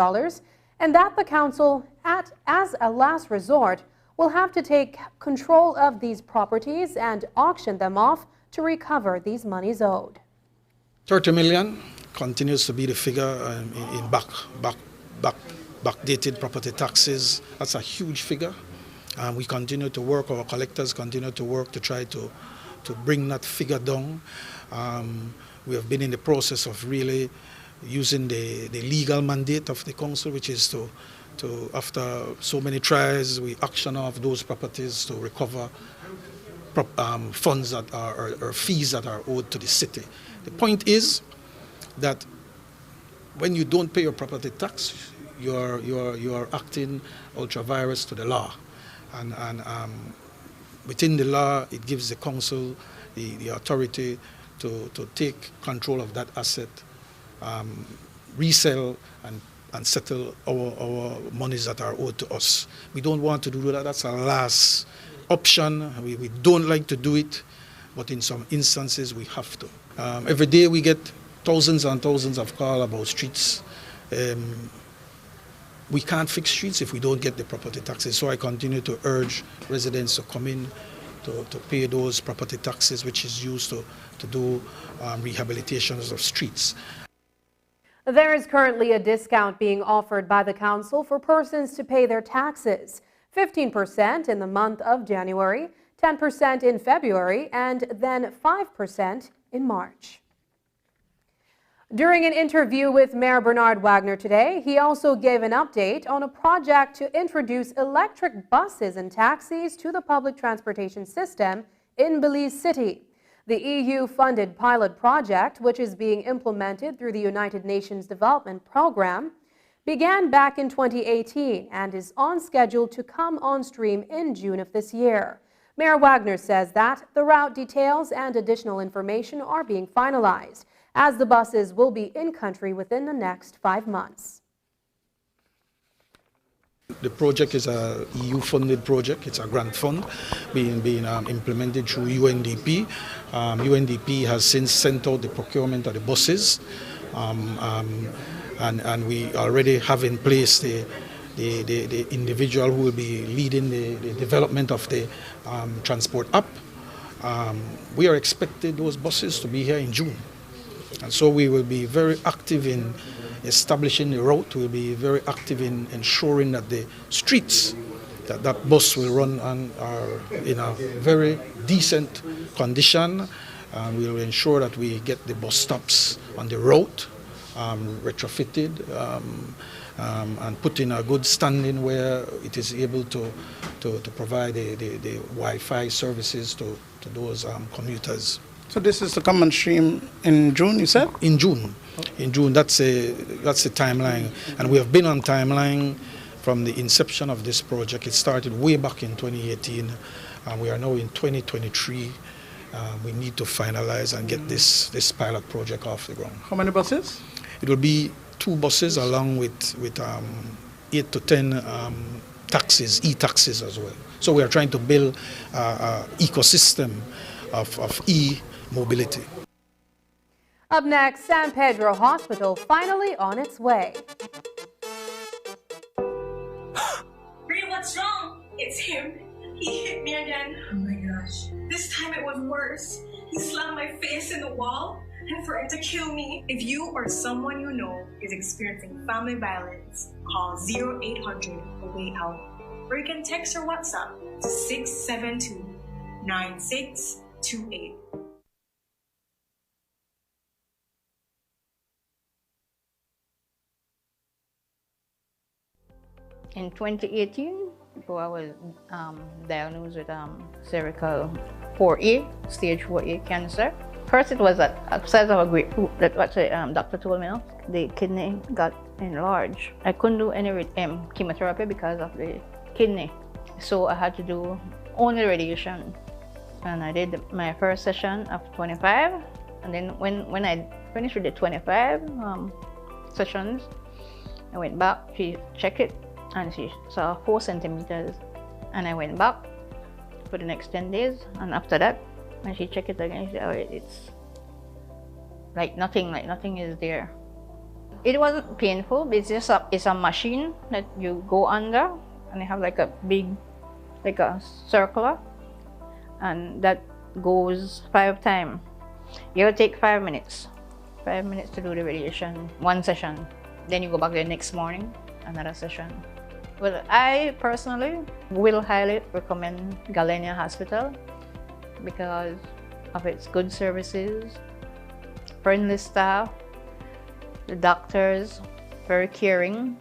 and that the council, as a last resort, will have to take control of these properties and auction them off to recover these monies owed. 30 million continues to be the figure in backdated property taxes. That's a huge figure. We continue to work, our collectors continue to work to try to bring that figure down. We have been in the process of really using the legal mandate of the council, which is to after so many tries, we auction off those properties to recover funds that are, or fees that are owed to the city. The point is that when you don't pay your property tax, you are acting ultra-virus to the law. And within the law, it gives the council the authority to take control of that asset, resell and settle our monies that are owed to us. We don't want to do that. That's our last option. We don't like to do it, but in some instances we have to. Every day we get thousands and thousands of calls about streets. We can't fix streets if we don't get the property taxes. So I continue to urge residents to come in to pay those property taxes, which is used to do rehabilitations of streets. There is currently a discount being offered by the council for persons to pay their taxes. 15% in the month of January, 10% in February, and then 5% in March. During an interview with Mayor Bernard Wagner today, he also gave an update on a project to introduce electric buses and taxis to the public transportation system in Belize City. The EU-funded pilot project, which is being implemented through the United Nations Development Program, began back in 2018 and is on schedule to come on stream in June of this year. Mayor Wagner says that the route details and additional information are being finalized, as the buses will be in country within the next 5 months. The project is a EU-funded project. It's a grant fund being implemented through UNDP. UNDP has since sent out the procurement of the buses, and we already have in place the individual who will be leading the development of the transport app. We are expecting those buses to be here in June. And so we will be very active in establishing the route. We'll be very active in ensuring that the streets that bus will run on are in a very decent condition. We will ensure that we get the bus stops on the route retrofitted and put in a good standing where it is able to provide the Wi-Fi services to those commuters. So this is to come on stream in June, you said? In June. In June, that's the timeline. And we have been on timeline from the inception of this project. It started way back in 2018, and we are now in 2023. We need to finalize and get this pilot project off the ground. How many buses? It will be 2 buses along with 8 to 10 taxis, e-taxis as well. So we are trying to build an ecosystem of e-mobility. Up next, San Pedro Hospital finally on its way. Ray, what's wrong? It's him. He hit me again. Oh my gosh. This time it was worse. He slammed my face in the wall and threatened to kill me. If you or someone you know is experiencing family violence, call 0800 A Way Out. Or you can text or WhatsApp to 672-9628. In 2018, I was diagnosed with cervical 4A, stage 4A cancer. First, it was a size of a grapefruit. That's what the doctor told me. The kidney got enlarged. I couldn't do any chemotherapy because of the kidney. So I had to do only radiation. And I did my first session of 25. And then when I finished with the 25 sessions, I went back, she checked it, and she saw 4 centimeters. And I went back for the next 10 days. And after that, when she checked it again, she said, oh, it's like nothing is there. It wasn't painful, but it's a machine that you go under, and they have like a circular, and that goes 5 times. You will take 5 minutes. 5 minutes to do the radiation, 1 session. Then you go back the next morning, another session. Well, I personally will highly recommend Galena Hospital because of its good services, friendly staff, the doctors, very caring.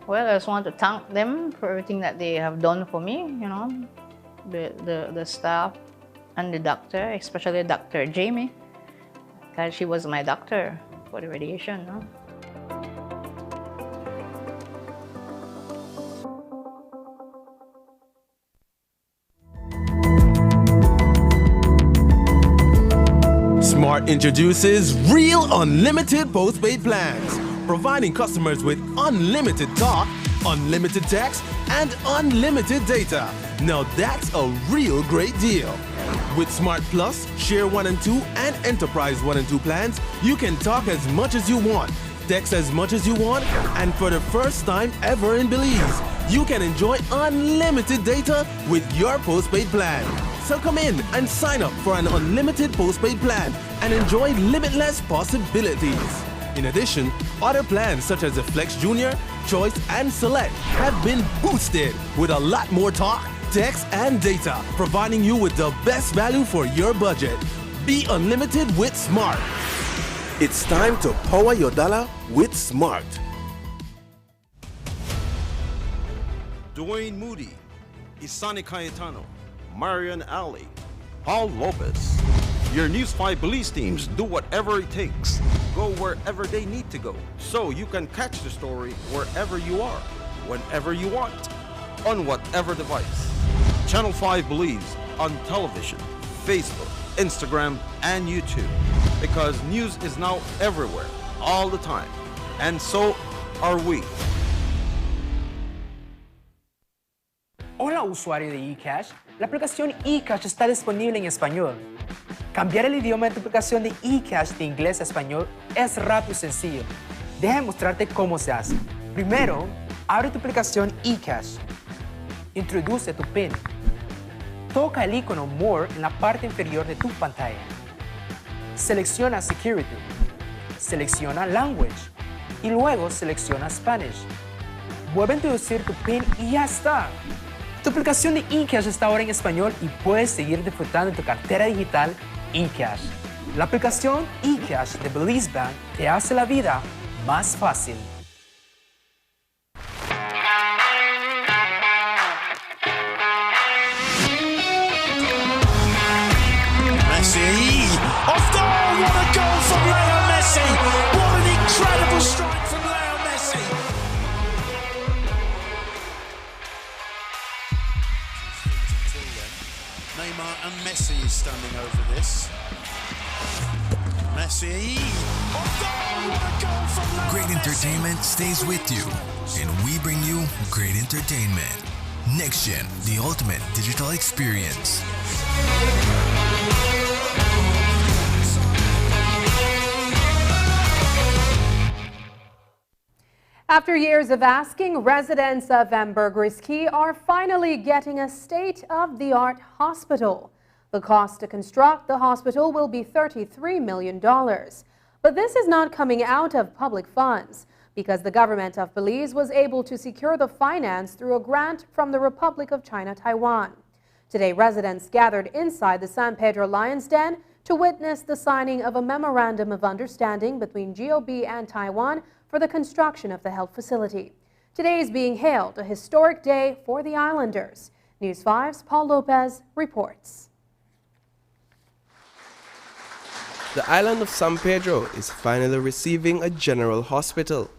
Well, I just want to thank them for everything that they have done for me, you know, the staff and the doctor, especially Dr. Jamie, because she was my doctor for the radiation. No? Smart introduces Real Unlimited Postpaid Plans, providing customers with unlimited talk, unlimited text, and unlimited data. Now that's a real great deal. With Smart Plus, Share 1 and 2, and Enterprise 1 and 2 plans, you can talk as much as you want, text as much as you want, and for the first time ever in Belize, you can enjoy unlimited data with your postpaid plan. So come in and sign up for an unlimited postpaid plan and enjoy limitless possibilities. In addition, other plans such as the Flex Junior, Choice, and Select have been boosted with a lot more talk, text, and data, providing you with the best value for your budget. Be unlimited with Smart. It's time to power your dollar with Smart. Dwayne Moody, Isani Cayetano, Marian Ali, Paul Lopez. Your News 5 Belize teams do whatever it takes. Go wherever they need to go, so you can catch the story wherever you are, whenever you want, on whatever device. Channel 5 Belize on television, Facebook, Instagram, and YouTube. Because news is now everywhere, all the time. And so are we. Hola usuario de eCash, la aplicación eCash está disponible en español. Cambiar el idioma de tu aplicación de eCash de inglés a español es rápido y sencillo. Déjame mostrarte cómo se hace. Primero, abre tu aplicación eCash. Introduce tu PIN. Toca el icono More en la parte inferior de tu pantalla. Selecciona Security. Selecciona Language. Y luego selecciona Spanish. Vuelve a introducir tu PIN y ya está. Tu aplicación de eCash está ahora en español y puedes seguir disfrutando de tu cartera digital eCash. La aplicación eCash de Belize Bank te hace la vida más fácil. Messi! Off goal! What a goal from Leo Messi! What an incredible strike from Leo Messi! Neymar and Messi is standing over this. Messi! Off goal! What a goal from Leo Great Messi! entertainment stays with you, and we bring you great entertainment. NextGen, the ultimate digital experience. After years of asking, residents of Ambergris Key are finally getting a state-of-the-art hospital. The cost to construct the hospital will be $33 million. But this is not coming out of public funds because the government of Belize was able to secure the finance through a grant from the Republic of China, Taiwan. Today, residents gathered inside the San Pedro Lion's Den to witness the signing of a memorandum of understanding between GOB and Taiwan for the construction of the health facility. Today is being hailed a historic day for the islanders. News 5's Paul Lopez reports. The island of San Pedro is finally receiving a general hospital.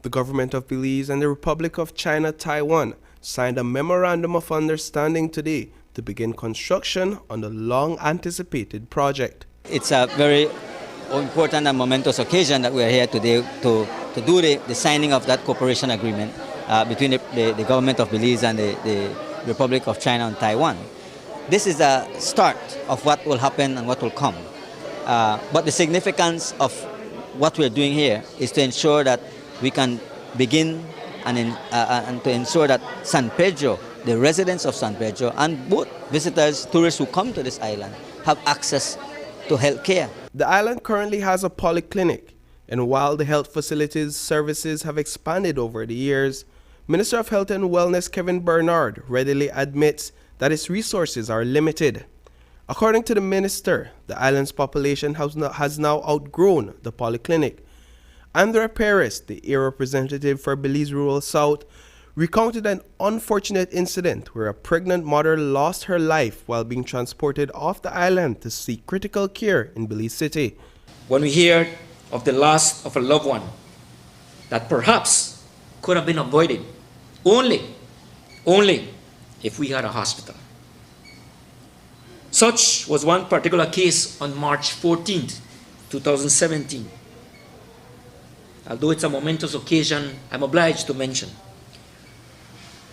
The government of Belize and the Republic of China, Taiwan signed a memorandum of understanding today to begin construction on the long-anticipated project. It's a very important and momentous occasion that we are here today to do the signing of that cooperation agreement between the government of Belize and the Republic of China and Taiwan. This is a start of what will happen and what will come. But the significance of what we're doing here is to ensure that we can begin and to ensure that San Pedro, the residents of San Pedro, and both visitors, tourists who come to this island, have access to health care. The island currently has a polyclinic, and while the health facilities services have expanded over the years, Minister of Health and Wellness Kevin Bernard readily admits that its resources are limited. According to the minister, the island's population has now outgrown the polyclinic. Andrea Perez, the area representative for Belize Rural South, recounted an unfortunate incident where a pregnant mother lost her life while being transported off the island to seek critical care in Belize City. When we hear of the loss of a loved one that perhaps could have been avoided only if we had a hospital. Such was one particular case on March 14th, 2017. Although it's a momentous occasion, I'm obliged to mention.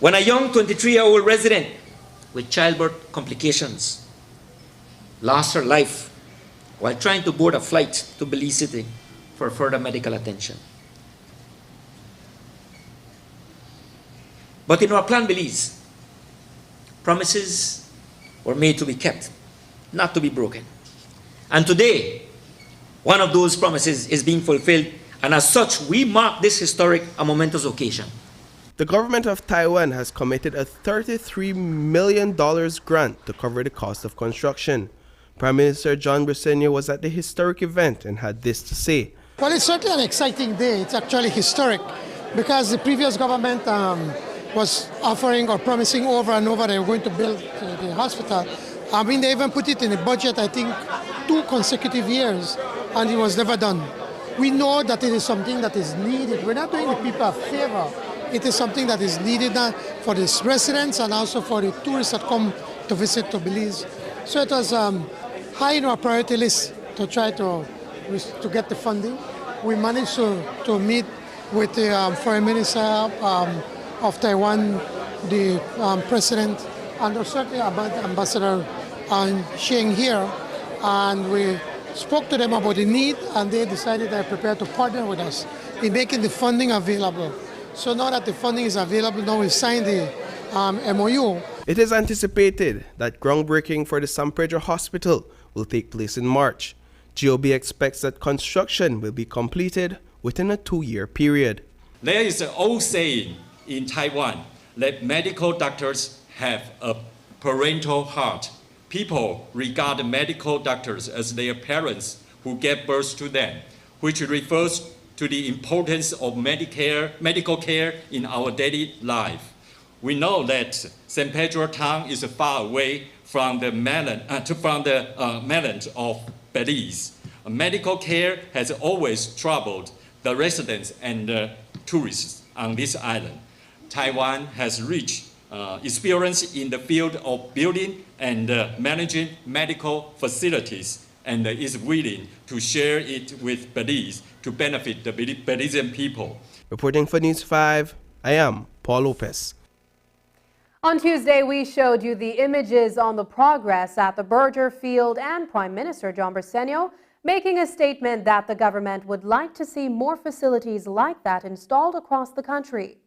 When a young 23-year-old resident with childbirth complications lost her life while trying to board a flight to Belize City for further medical attention. But in our Plan Belize, promises were made to be kept, not to be broken. And today, one of those promises is being fulfilled, and as such, we mark this historic and momentous occasion. The government of Taiwan has committed a $33 million grant to cover the cost of construction. Prime Minister John Briceño was at the historic event and had this to say. Well, it's certainly an exciting day. It's actually historic because the previous government was offering or promising over and over they were going to build the hospital. I mean, they even put it in the budget, I think, 2 consecutive years, and it was never done. We know that it is something that is needed. We're not doing the people a favor. It is something that is needed for the residents and also for the tourists that come to visit to Belize. So it was high in our priority list to try to get the funding. We managed to meet with the Foreign Minister of Taiwan, the President, and certainly Ambassador Sheng here, and we spoke to them about the need, and they decided they're prepared to partner with us in making the funding available. So now that the funding is available, now we've signed the MOU. It is anticipated that groundbreaking for the San Pedro Hospital will take place in March. GOB expects that construction will be completed within a 2-year period. There is an old saying in Taiwan that medical doctors have a parental heart. People regard medical doctors as their parents who gave birth to them, which refers to the importance of medical care in our daily life. We know that San Pedro town is far away from the mainland of Belize. Medical care has always troubled the residents and the tourists on this island. Taiwan has rich experience in the field of building and managing medical facilities and is willing to share it with Belize to benefit the Belizean people. Reporting for News 5, I am Paul Lopez. On Tuesday, we showed you the images on the progress at the Berger Field and Prime Minister John Briceño making a statement that the government would like to see more facilities like that installed across the country.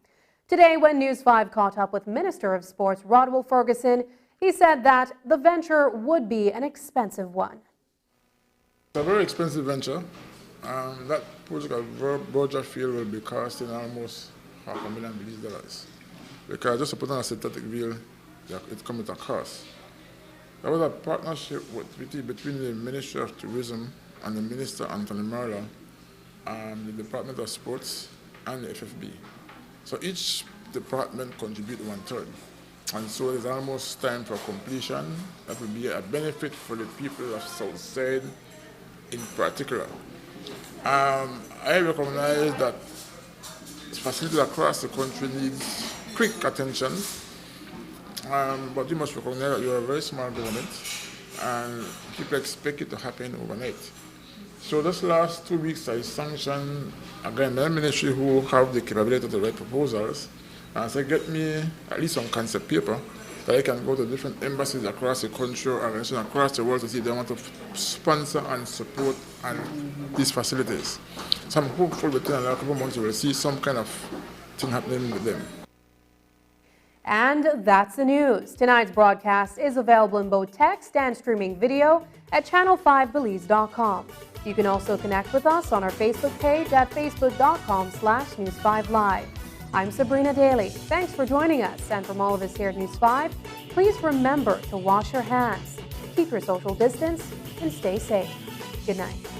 Today, when News 5 caught up with Minister of Sports Rodwell Ferguson, he said that the venture would be an expensive one. It's a very expensive venture. That project at Berger Field will be costing almost $500,000 Belize. Because just to put on a synthetic field, it comes at a cost. There was a partnership between the Ministry of Tourism and the Minister Anthony Marla, the Department of Sports and the FFB. So each department contributes 1/3. And so it's almost time for completion. That will be a benefit for the people of Southside in particular. I recognize that facilities across the country needs quick attention, but you must recognize that you're a very small government and people expect it to happen overnight. So this last 2 weeks I sanctioned again my ministry who have the capability to write proposals and say get me at least some concept paper that I can go to different embassies across the country or organizations across the world to see if they want to sponsor and support these facilities. So I'm hopeful within a couple of months you will see some kind of thing happening with them. And that's the news. Tonight's broadcast is available in both text and streaming video at channel5belize.com. You can also connect with us on our Facebook page at facebook.com/News5Live. I'm Sabrina Daly. Thanks for joining us. And from all of us here at News 5, please remember to wash your hands, keep your social distance, and stay safe. Good night.